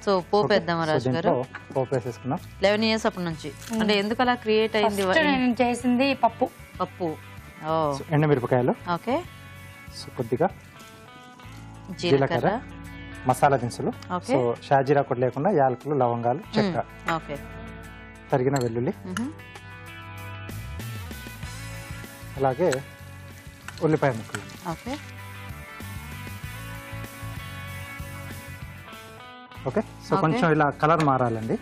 సో పోపు వేద్దామా రాజు గారు? పోపు వేసేసుకున్నాం. 11 years అప్పటి నుంచి. అంటే ఎందుకు అలా క్రియేట్ అయింది? నేను చేసింది పప్పు. ఎండుమిరపకాయలు, ఓకే, సో కొద్దిగా జీలకర్ర, మసాలా దినుసులు, సో షాజీరా కూడా లేకుండా యాలకులు, లవంగాలు, చెక్క, ఓకే, తరిగిన వెల్లుల్లి, అలాగే ఉల్లిపాయ ముక్కలు. ఓకే ఓకే, సో కొంచెం ఇలా కలర్ మారాలండి.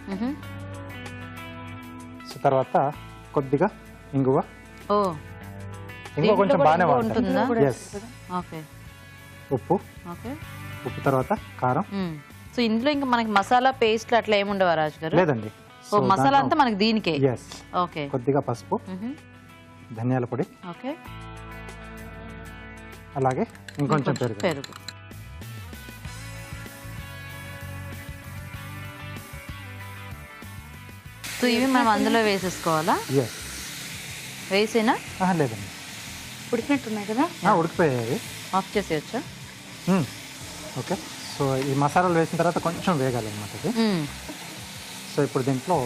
సో తర్వాత కొద్దిగా ఇంగువ. కొంచెం బాగానే వాడుతుంది. ఉప్పు, ఉప్పు తర్వాత కారం. సో ఇందులో ఇంకా మనకి మసాలా పేస్ట్ అట్లా ఏముండవా రాజు గారు? లేదండి. సో మసాలా అంతా మనకి దీనికే. ఓకే, కొద్దిగా పసుపు, ధనియాల పొడి, ఓకే, అలాగే ఇంకొంచెం పెరుగు. సో ఇవి మనం అందులో వేసేసుకోవాలా? వేసేనా? లేదండి, ఉడికినట్టున్నాయి కదా. ఉడికిపోయాయి. ఆఫ్ చేసేయచ్చా? ఓకే, సో ఈ మసాలాలు వేసిన తర్వాత కొంచెం వేగాలన్నమాట ఇది. సో ఇప్పుడు దీంట్లో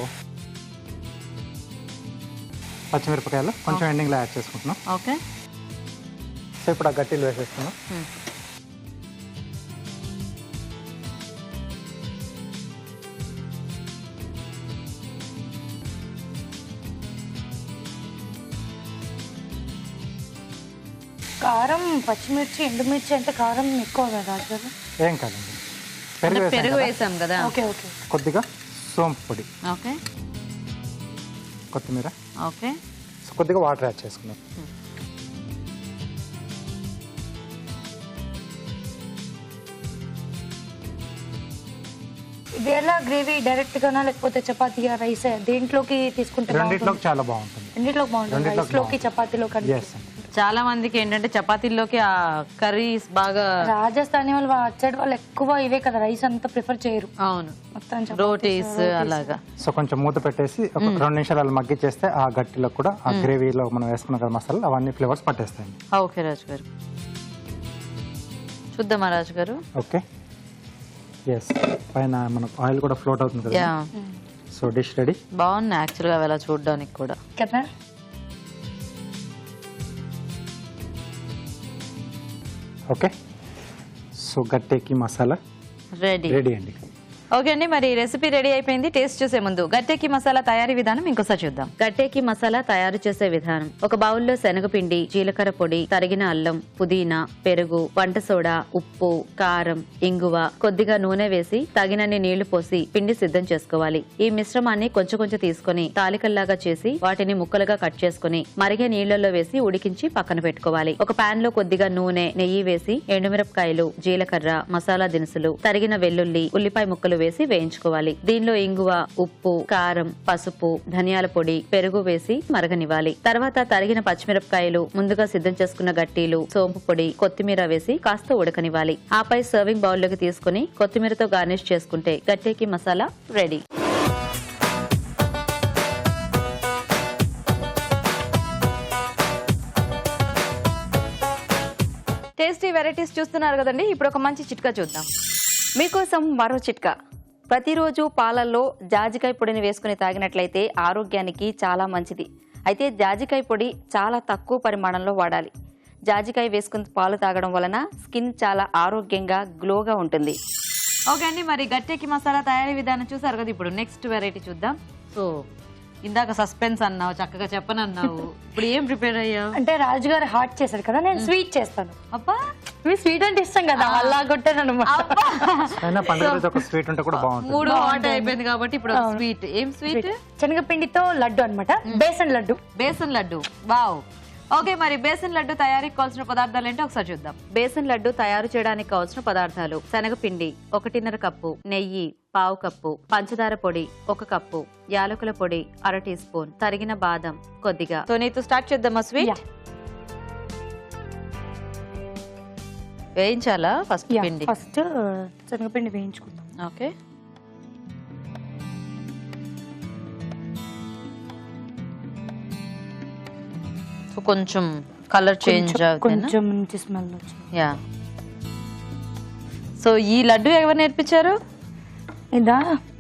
పచ్చిమిరపకాయలు కొంచెం ఎండింగ్లో యాడ్ చేసుకుంటున్నాం. ఓకే, సో ఇప్పుడు ఆ గట్టీలు వేసేస్తున్నాం. కారం, పచ్చిమిర్చి, ఎండుమిర్చి అంటే కారం ఎక్కువ కదా రాజు? ఏం కాదండి, పెరుగు వేసాం కదా. ఓకే ఓకే, కొద్దిగా సోంపు పొడి, ఓకే, కొత్తిమీర, ఓకే, సో కొద్దిగా వాటర్ యాడ్ చేసుకున్నాం. ఇది ఎలా గ్రేవీ డైరెక్ట్ గానా లేకపోతే చపాతీ రైస్ దేంట్లోకి తీసుకుంటే? రెండిట్లోకి చాలా బాగుంటుంది. రెండిట్లోకి బాగుంటుంది, రైస్లోకి చపాతీలోకి. చాలా మందికి ఏంటంటే చపాతీల్లోకి ఆ కర్రీస్ బాగా, రాజస్థానీ వాళ్ళు అచ్చడి వాళ్ళు ఎక్కువ ఇవే కదా, రైస్ అంతా ప్రిఫర్ చేయరు. అవును, మొత్తం రోటీస్ అలాగా. సో కొంచెం మూత పెట్టేసి ఒక 2 నిమిషాలు అలా మగ్గిచ్చేస్తే ఆ గట్టిలో కూడా ఆ గ్రేవీలో మనం వేసుకున్న కదా మసాలా అవన్నీ ఫ్లేవర్స్ పట్టేస్తాయి. ఓకే రాజు గారు, చూద్దామా రాజు గారు? ఓకే, పైన మనకు ఆయిల్ కూడా ఫ్లోట్ అవుతుంది కదా. So dish ready. బాగుంది యాక్చువల్గా అలా చూడడానికి కూడా కదా. ఓకే, సో గట్టేకి మసాలా రెడీ అండి. ఓకే అండి, మరి రెసిపీ రెడీ అయిపోయింది. టేస్ట్ చూసే ముందు గట్టేకి మసాలా తయారీ విధానం ఇంకోసారి చూద్దాం. గట్టేకి మసాలా తయారు చేసే విధానం: ఒక బౌల్లో శనగపిండి, జీలకర్ర పొడి, తరిగిన అల్లం, పుదీనా, పెరుగు, వంట సోడా, ఉప్పు, కారం, ఇంగువ, కొద్దిగా నూనె వేసి తగినన్ని నీళ్లు పోసి పిండి సిద్ధం చేసుకోవాలి. ఈ మిశ్రమాన్ని కొంచెం కొంచెం తీసుకుని తాలికల్లాగా చేసి వాటిని ముక్కలుగా కట్ చేసుకుని మరిగే నీళ్లలో వేసి ఉడికించి పక్కన పెట్టుకోవాలి. ఒక పాన్ లో కొద్దిగా నూనె, నెయ్యి వేసి ఎండుమిరపకాయలు, జీలకర్ర, మసాలా దినుసులు, తరిగిన వెల్లుల్లి, ఉల్లిపాయ ముక్కలు వేసి వేయించుకోవాలి. దీనిలో ఇంగువ, ఉప్పు, కారం, పసుపు, ధనియాల పొడి, పెరుగు వేసి మరగనివ్వాలి. తర్వాత తరిగిన పచ్చిమిరపకాయలు, ముందుగా సిద్ధం చేసుకున్న గట్టీలు, సోంపు పొడి, కొత్తిమీర వేసి కాస్త ఉడకనివ్వాలి. ఆపై సర్వింగ్ బౌల్ లోకి తీసుకుని కొత్తిమీరతో గార్నిష్ చేసుకుంటే గట్టేకి మసాలా రెడీ. టేస్టీ వెరైటీస్ చూస్తున్నారు కదండి, ఇప్పుడు ఒక మంచి చిట్కా చూద్దాం. మీకోసం మరో చిట్కా. ప్రతిరోజు పాలల్లో జాజికాయ పొడిని వేసుకుని తాగినట్లయితే ఆరోగ్యానికి చాలా మంచిది. అయితే జాజికాయ పొడి చాలా తక్కువ పరిమాణంలో వాడాలి. జాజికాయ వేసుకుని పాలు తాగడం వలన స్కిన్ చాలా ఆరోగ్యంగా గ్లోగా ఉంటుంది. ఓకే అండి, మరి గట్టేకి మసాలా తయారీ విధానం చూసారు కదా, ఇప్పుడు నెక్స్ట్ వెరైటీ చూద్దాం. సో ఇందాక సస్పెన్స్ అన్నావు, చక్కగా చెప్పనన్నావు, ఇప్పుడు ఏం ప్రిపేర్ అయ్యావు? అంటే రాజుగారు హాట్ చేశారు కదా, నేను స్వీట్ చేస్తాను. అబ్బా, మీ స్వీట్ అంటే ఇష్టం కదా, అలా కొట్టాను. స్వీట్ ఉంటే కూడా బాగుంటుంది. 3 హాట్ అయిపోయింది కాబట్టి ఇప్పుడు స్వీట్. ఏం స్వీట్? శనగపిండితో లడ్డు అన్నమాట, బేసన్ లడ్డు. బేసన్ లడ్డు, వావ్. ఓకే, మరి బేసన్ లడ్డు తయారీకి కావాల్సిన పదార్థాలు ఏంటో ఒకసారి చూద్దాం. బేసన్ లడ్డు తయారు చేయడానికి కావాల్సిన పదార్థాలు: శనగపిండి 1.5 కప్పు, నెయ్యి 1/2 కప్పు, పంచదార పొడి 1 కప్పు, యాలకుల పొడి 1/2 టీ స్పూన్, తరిగిన బాదం కొద్దిగా. సో నీతో స్టార్ట్ చేద్దామా స్వీట్? వేయించాలా ఫస్ట్ పిండి? ఫస్ట్ శనగపిండి వేయించుకుందాం. ఓకే, కొంచెం కలర్ చేంజ్ అవుతుంది, కొంచెం మంచి స్మెల్ వచ్చింది. యా. సో ఈ లడ్డు ఎవరు నేర్పించారు? ఇదా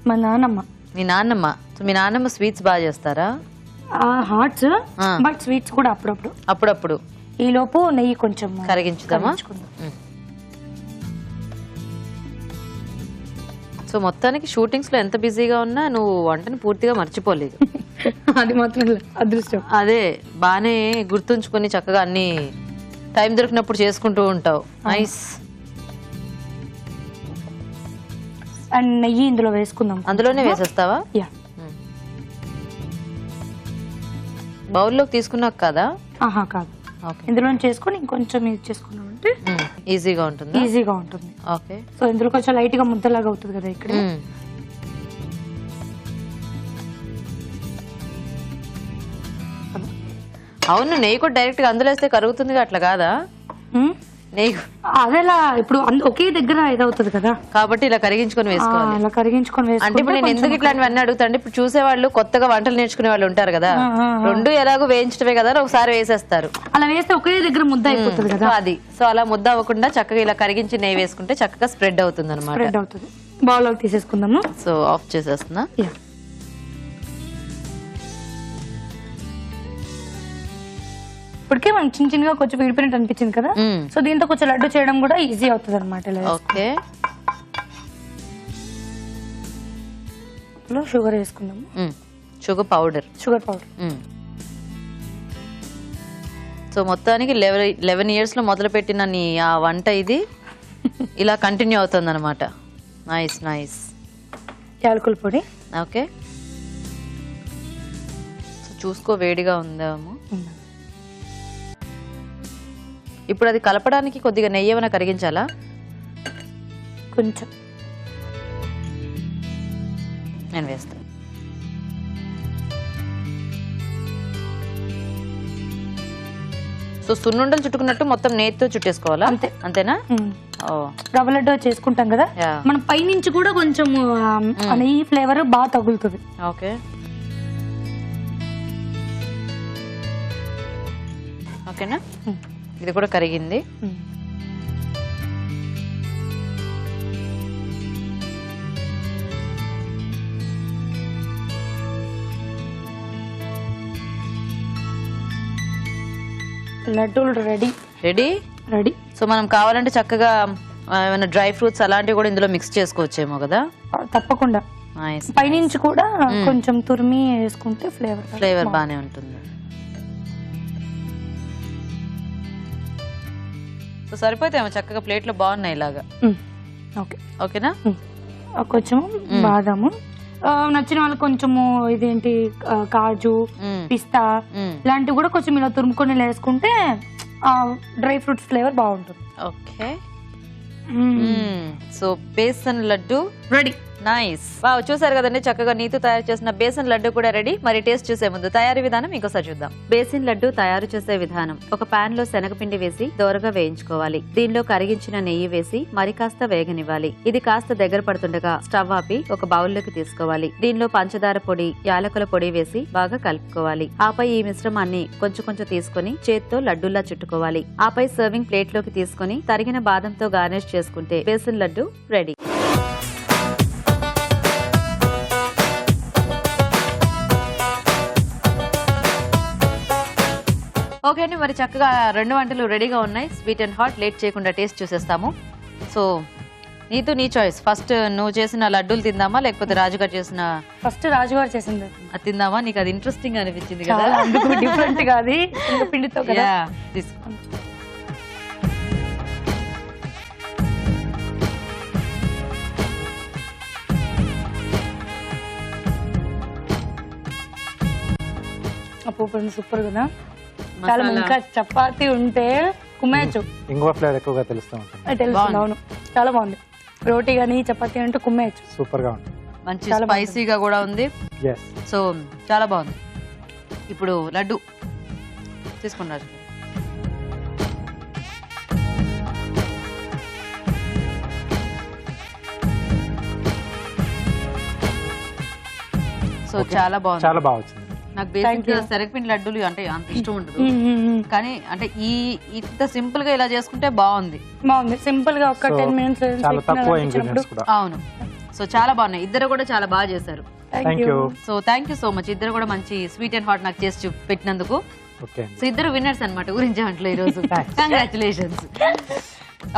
మా నాన్నమ్మ. మీ నాన్నమ్మ. సో మీ నాన్నమ్మ స్వీట్స్ బాగా చేస్తారా? హాట్స్ బట్ స్వీట్స్ కూడా అప్పుడప్పుడు. అప్పుడప్పుడు. ఈ లోపు నెయ్యి కొంచెం కరిగించుదామా? సో మొత్తానికి షూటింగ్స్ లో ఎంత బిజీగా ఉన్నా నువ్వు వంటని పూర్తిగా మర్చిపోలేదు. అది మాత్రం అదృష్టం. అదే బానే గుర్తుంచుకొని చక్కగా అన్ని టైం దొరికినప్పుడు చేసుకుంటూ ఉంటావు. నైస్. అండ్ నెయ్యి ఇందులో వేసుకుందాం. అందులోనే వేసేస్తావా? యా. బౌల్లోకి తీసుకున్నాక కదా? ఆహా కాదు, ఇందులో చేసుకొని ఇంకొంచెం ఇది చేసుకున్నాం అంటే ఈజీగా ఉంటుంది. ఈజీగా ఉంటుంది. ఓకే. సో ఇందులో కొంచెం లైట్ గా ముద్దలాగా అవుతుంది కదా ఇక్కడ. అవును, నెయ్యి కూడా డైరెక్ట్ గా అందులో వేస్తే కరుగుతుంది, అట్లా కాదా? నెయ్యి అదేలా ఇప్పుడు ఒకే దగ్గర ఇదవుతుంది కదా, కాబట్టి ఇలా కరిగించుకొని వేసుకోవాలి. ఇలా కరిగించుకొని అంటే ఇప్పుడు నేను ఎందుకు ఇట్లాంటివన్నీ అడుగుతాను, ఇప్పుడు చూసే వాళ్ళు కొత్తగా వంటలు నేర్చుకునే వాళ్ళు ఉంటారు కదా, రెండు ఎలాగో వేయించడమే కదా, ఒకసారి వేసేస్తారు. అలా వేస్తే ఒకే దగ్గర ముద్ద అయిపోతుంది కదా అది. సో అలా ముద్ద అవ్వకుండా చక్కగా ఇలా కరిగించి నెయ్యి వేసుకుంటే చక్కగా స్ప్రెడ్ అవుతుంది అనమాట. స్ప్రెడ్ అవుతుంది. బౌల్ లోకి తీసేసుకుందాము. So of చేసేస్తున్నా. ఇప్పటికే మనకి చిన్న చిన్నగా కొంచెం విడిపోయినట్టు అనిపించింది కదా, సో దీంతో కొంచెం లడ్డు చేయడం కూడా ఈజీ అవుతుంది అనమాట. ఓకే. షుగర్ వేసుకుందాము. Sugar powder. సో మొత్తానికి 11 years లో మొదలు పెట్టిన నీ ఆ వంట ఇది ఇలా కంటిన్యూ అవుతుంది అనమాట. Nice nice. యాలకుల పొడి. ఓకే. సో చూసుకో, వేడిగా ఉందేమో. ఇప్పుడు అది కలపడానికి కొద్దిగా నెయ్యి ఏమైనా కరిగించాలా? కొంచెం నేను వేస్తాను. సో సున్నుండలు చుట్టుకున్నట్టు మొత్తం నెయ్యితో చుట్టేసుకోవాలా? అంతేనా? రవ్వ లడ్డు చేసుకుంటాం కదా, మన పైనుంచి కూడా కొంచెం నెయ్యి ఫ్లేవర్ బాగా తగులుతుంది. ఓకే. ఓకేనా? ఇది కూడా కరిగింది. లడ్డూలు రెడీ. సో మనం కావాలంటే చక్కగా ఏమైనా డ్రై ఫ్రూట్స్ అలాంటివి కూడా ఇందులో మిక్స్ చేసుకోవచ్చేమో కదా? తప్పకుండా. పైనుంచి కూడా కొంచెం తురిమి వేసుకుంటే ఫ్లేవర్ బానే ఉంటుంది. సో సరిపోతాయేమో, చక్కగా ప్లేట్ లో బాగున్నాయి ఇలాగా. ఓకేనా? కొంచెం బాదాము నచ్చిన వాళ్ళు కొంచెము ఇదేంటి కాజు, పిస్తా ఇలాంటివి కూడా కొంచెం ఇలా తురుముకొని వేసుకుంటే డ్రై ఫ్రూట్స్ ఫ్లేవర్ బాగుంటుంది. Okay. So besan laddu ready. Nice. Wow, చూసారు కదండి, చక్కగా నీతో తయారు చేసిన బేసన్ లడ్డు కూడా రెడీ. మరి టేస్ట్ చూసే ముందు తయారీ విధానం ఇంకోసారి చూద్దాం. బేసిన్ లడ్డు తయారు చేసే విధానం: ఒక పాన్ లో శనగపిండి వేసి దోరగా వేయించుకోవాలి. దీనిలో కరిగించిన నెయ్యి వేసి మరి కాస్త వేగనివ్వాలి. ఇది కాస్త దగ్గర పడుతుండగా స్టవ్ ఆపి ఒక బౌల్లోకి తీసుకోవాలి. దీనిలో పంచదార పొడి, యాలకుల పొడి వేసి బాగా కలుపుకోవాలి. ఆపై ఈ మిశ్రమాన్ని కొంచెం కొంచెం తీసుకుని చేత్తో లడ్డూలా చుట్టుకోవాలి. ఆపై సర్వింగ్ ప్లేట్ లోకి తీసుకుని తరిగిన బాదంతో గార్నిష్ చేసుకుంటే బేసిన్ లడ్డు రెడీ. ఓకే అండి, మరి చక్కగా రెండు వంటలు రెడీగా ఉన్నాయి. Sweet and hot. లేట్ చేయకుండా టేస్ట్ చూసేస్తాము. సో నీతో నీ చాయిస్. ఫస్ట్ నువ్వు చేసిన లడ్డూలు తిందామా, లేకపోతే రాజుగారు చేసిన? ఫస్ట్ రాజుగారు చేసింది అది తిందామా? నీకు అది ఇంట్రెస్టింగ్ అనిపించింది కదా, డిఫరెంట్ గా అది పిండితో కదా. తీసుకో. సూపర్ కదా. చాలా ఇంకా చపాతీ ఉంటే కుమ్మేయచ్చు. ఇంగువ ఫ్లేవర్ ఎక్కువగా తెలుస్తూ ఉంటుంది. తెలుస్తుంది. అవును, చాలా బాగుంది. రోటీ గానీ చపాతీ అంటే కుమ్మేయచ్చు. సూపర్ గా ఉంటుంది. మంచి స్పైసీగా కూడా ఉంది. సో చాలా బాగుంది. ఇప్పుడు లడ్డు తీసుకున్నారు. సో చాలా బాగుంది. చాలా బాగా వచ్చింది. నాకు బేసిక్ శనగపిండి లడ్డూలు అంటే అంత ఇష్టం ఉండదు, కానీ అంటే ఇంత సింపుల్ గా ఇలా చేసుకుంటే బాగుంది. సింపుల్ గా ఒక 10 minutes. అవును, సో చాలా బాగున్నాయి. ఇద్దరు కూడా చాలా బాగా చేశారు. So thank you so much. ఇద్దరు కూడా మంచి స్వీట్ అండ్ హాట్ నాకు చేసి పెట్టినందుకు. సో ఇద్దరు విన్నర్స్ అనమాట గురించి అంట్లో ఈ రోజు. Congratulations.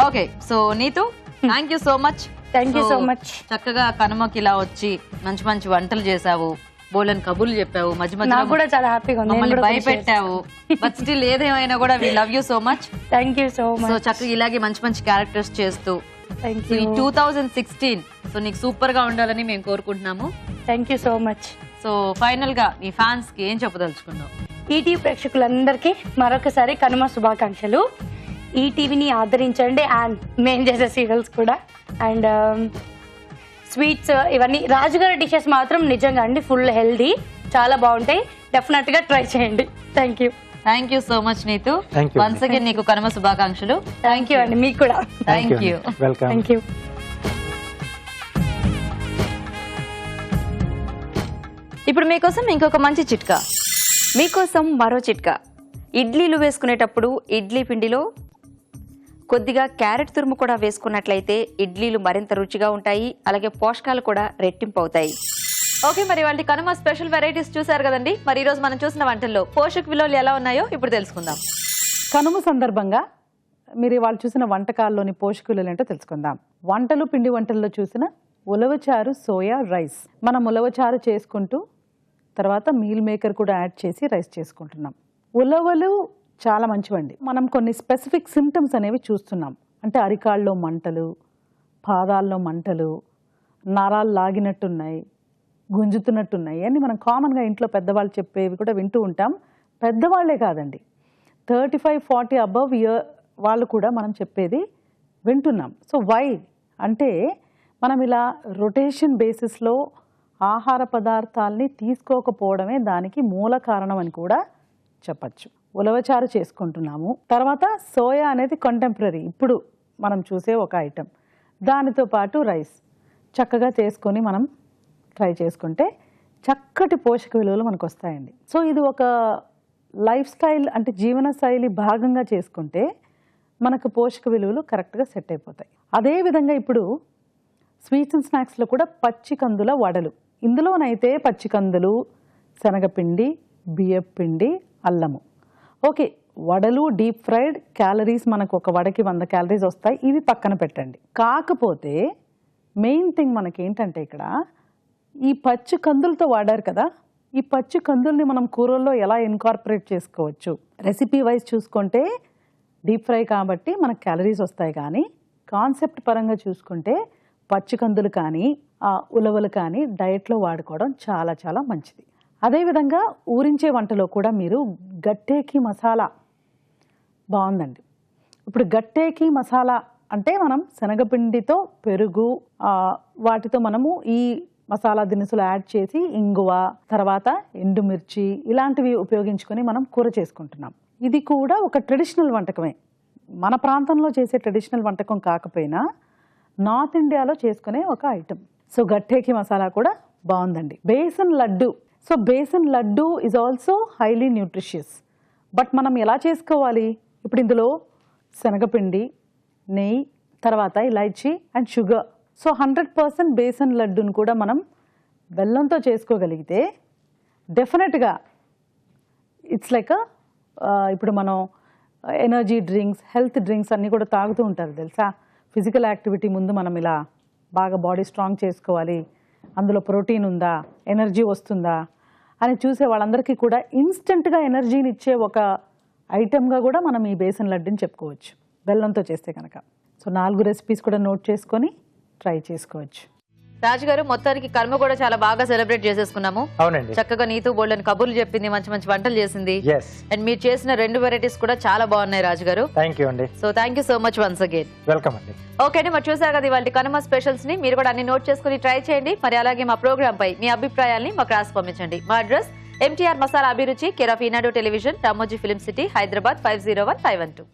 Okay, so Neetu thank you so much. Thank you so much. చక్కగా కనుమకి ఇలా వచ్చి మంచి మంచి వంటలు చేసావు, బోలెన్ కబుర్లు చెప్పావు, మధ్య మధ్యలో కూడా చాలా హ్యాపీగా ఉంది, మమ్మల్ని భయపెట్టావు. బట్ స్టిల్ ఏదేమైనా కూడా we love you so much. Thank you so much. So చక్కగా ఇలాగే మంచి మంచి క్యారెక్టర్స్ చేస్తూ ఈ 2016 సో నీకు సూపర్ గా ఉండాలని మేము కోరుకుంటున్నాము. Thank you so much. So final గా నీ ఫ్యాన్స్ కి ఏం చెప్పదలుచుకున్నావు? ఈటీవీ ప్రేక్షకులందరికీ మరొకసారి కనుమ శుభాకాంక్షలు. ఈటీవీని ఆదరించండి అండ్ మేము చేసే సీరియల్స్ కూడా అండ్ స్వీట్స్ ఇవన్నీ రాజుగారి డిషెస్ మాత్రం నిజంగా అండి ఫుల్ హెల్దీ, చాలా బాగుంటాయి. డెఫినెట్ గా ట్రై చేయండి. Thank you so much Neetu. Once again నీకు కనుమ శుభాకాంక్షలు. థ్యాంక్ యూ అండి, మీకు కూడా థ్యాంక్ యూ. Thank you. ఇప్పుడు మీకోసం ఇంకొక మంచి చిట్కా. మీకోసం మరో చిట్కా. ఇడ్లీలు వేసుకునేటప్పుడు ఇడ్లీ పిండిలో కొద్దిగా క్యారెట్ తురుము కూడా వేసుకున్నట్లయితే ఇడ్లీలు మరింత రుచిగా ఉంటాయి, అలాగే పోషకాలు కూడా రెట్టింపు అవుతాయి. ఓకే, మరి వాళ్ళ కనుమ స్పెషల్ వెరైటీస్ చూసారు కదండి. మరి ఈ రోజు మనం చూసిన వంటల్లో పోషక విలువలు ఎలా ఉన్నాయో ఇప్పుడు తెలుసుకుందాం. కనుమ సందర్భంగా మీరు వాళ్ళు చూసిన వంటకాల్లోని పోషక విలువలు ఏంటో తెలుసుకుందాం. వంటలు పిండి వంటల్లో చూసిన ఉలవచారు సోయా రైస్. మనం ఉలవచారు చేసుకుంటూ తర్వాత మీల్ మేకర్ కూడా యాడ్ చేసి రైస్ చేసుకుంటున్నాం. ఉలవలు చాలా మంచివండి. మనం కొన్ని స్పెసిఫిక్ సిమ్టమ్స్ అనేవి చూస్తున్నాం. అంటే అరికాళ్ళలో మంటలు, పాదాల్లో మంటలు, నరాలు లాగినట్టున్నాయి, గుంజుతున్నట్టున్నాయి అని మనం కామన్గా ఇంట్లో పెద్దవాళ్ళు చెప్పేవి కూడా వింటూ ఉంటాం. పెద్దవాళ్లే కాదండి, 35-40 అబవ్ ఇయర్ వాళ్ళు కూడా మనం చెప్పేది వింటున్నాం. సో వై అంటే మనం ఇలా రొటేషన్ బేసిస్లో ఆహార పదార్థాలని తీసుకోకపోవడమే దానికి మూల కారణం అని కూడా చెప్పచ్చు. ఉలవచారు చేసుకుంటున్నాము, తర్వాత సోయా అనేది కంటెంపరీ ఇప్పుడు మనం చూసే ఒక ఐటెం, దానితో పాటు రైస్ చక్కగా చేసుకొని మనం ట్రై చేసుకుంటే చక్కటి పోషక విలువలు మనకు వస్తాయండి. సో ఇది ఒక లైఫ్ స్టైల్ అంటే జీవన శైలి భాగంగా చేసుకుంటే మనకు పోషక విలువలు కరెక్ట్గా సెట్ అయిపోతాయి. అదేవిధంగా ఇప్పుడు స్వీట్స్ అండ్ స్నాక్స్లో కూడా పచ్చి కందుల వడలు. ఇందులోనైతే పచ్చి కందులు, శనగపిండి, బియ్యపిండి, అల్లము. ఓకే, వడలు డీప్ ఫ్రైడ్, క్యాలరీస్ మనకు ఒక వడకి 100 క్యాలరీస్ వస్తాయి, ఇవి పక్కన పెట్టండి. కాకపోతే మెయిన్ థింగ్ మనకేంటంటే ఇక్కడ ఈ పచ్చి కందులతో వాడారు కదా, ఈ పచ్చి కందుల్ని మనం కూరల్లో ఎలా ఇన్కార్పొరేట్ చేసుకోవచ్చు. రెసిపీ వైజ్ చూసుకుంటే డీప్ ఫ్రై కాబట్టి మనకు క్యాలరీస్ వస్తాయి, కానీ కాన్సెప్ట్ పరంగా చూసుకుంటే పచ్చి కందులు కానీ ఉలవలు కానీ డైట్లో వాడుకోవడం చాలా చాలా మంచిది. అదేవిధంగా ఊరించే వంటలో కూడా మీరు గట్టేకి మసాలా బాగుందండి. ఇప్పుడు గట్టేకి మసాలా అంటే మనం శనగపిండితో పెరుగు వాటితో మనము ఈ మసాలా దినుసులు యాడ్ చేసి ఇంగువ, తర్వాత ఎండుమిర్చి ఇలాంటివి ఉపయోగించుకొని మనం కూర చేసుకుంటున్నాం. ఇది కూడా ఒక ట్రెడిషనల్ వంటకమే. మన ప్రాంతంలో చేసే ట్రెడిషనల్ వంటకం కాకపోయినా నార్త్ ఇండియాలో చేసుకునే ఒక ఐటెం. సో గట్టేకి మసాలా కూడా బాగుందండి. Besan laddu. So besan laddu is also highly nutritious. But మనం ఎలా చేసుకోవాలి? ఇప్పుడు ఇందులో శనగపిండి, నెయ్యి, తర్వాత ఇలాచీ అండ్ షుగర్. సో 100% బేసన్ లడ్డును కూడా మనం బెల్లంతో చేసుకోగలిగితే డెఫినెట్గా ఇట్స్ లైక్ ఇప్పుడు మనం ఎనర్జీ డ్రింక్స్, హెల్త్ డ్రింక్స్ అన్నీ కూడా తాగుతూ ఉంటారు తెలుసా. ఫిజికల్ యాక్టివిటీ ముందు మనం ఇలా బాగా బాడీ స్ట్రాంగ్ చేసుకోవాలి, అందులో ప్రోటీన్ ఉందా, ఎనర్జీ వస్తుందా అని చూసే వాళ్ళందరికీ కూడా ఇన్స్టెంట్గా ఎనర్జీని ఇచ్చే ఒక ఐటెంగా కూడా మనం ఈ బేసన్ లడ్డుని చెప్పుకోవచ్చు బెల్లంతో చేస్తే కనుక. సో 4 రెసిపీస్ కూడా నోట్ చేసుకొని ట్రై చేసుకోవచ్చు. రాజు గారు, మొత్తానికి కర్మ కూడా చాలా బాగా సెలబ్రేట్ చేసేసుకున్నాము. అవునండి, చక్కగా నీతో బోల్డెన్ కబుర్లు చెప్పింది, మంచి మంచి వంటలు చేసింది. అండ్ మీరు చేసిన 2 వెరైటీస్ కూడా చాలా బాగున్నాయి రాజు గారు. థ్యాంక్ యూ అండి. So thank you so much once again. Welcome అండి. ఓకే అండి, మరి చూసారు కదా ఇవాళ కనుమ స్పెషల్స్ ని. మీరు కూడా అన్ని నోట్ చేసుకుని ట్రై చేయండి. మరి అలాగే మా ప్రోగ్రామ్ పై మీ అభిప్రాయాల్ని మాకు రాసి పంపించండి. మా అడ్రస్ MTR మసాలా అభిరుచి, care of Eenadu television, Ramoji film city, Hyderabad 50151.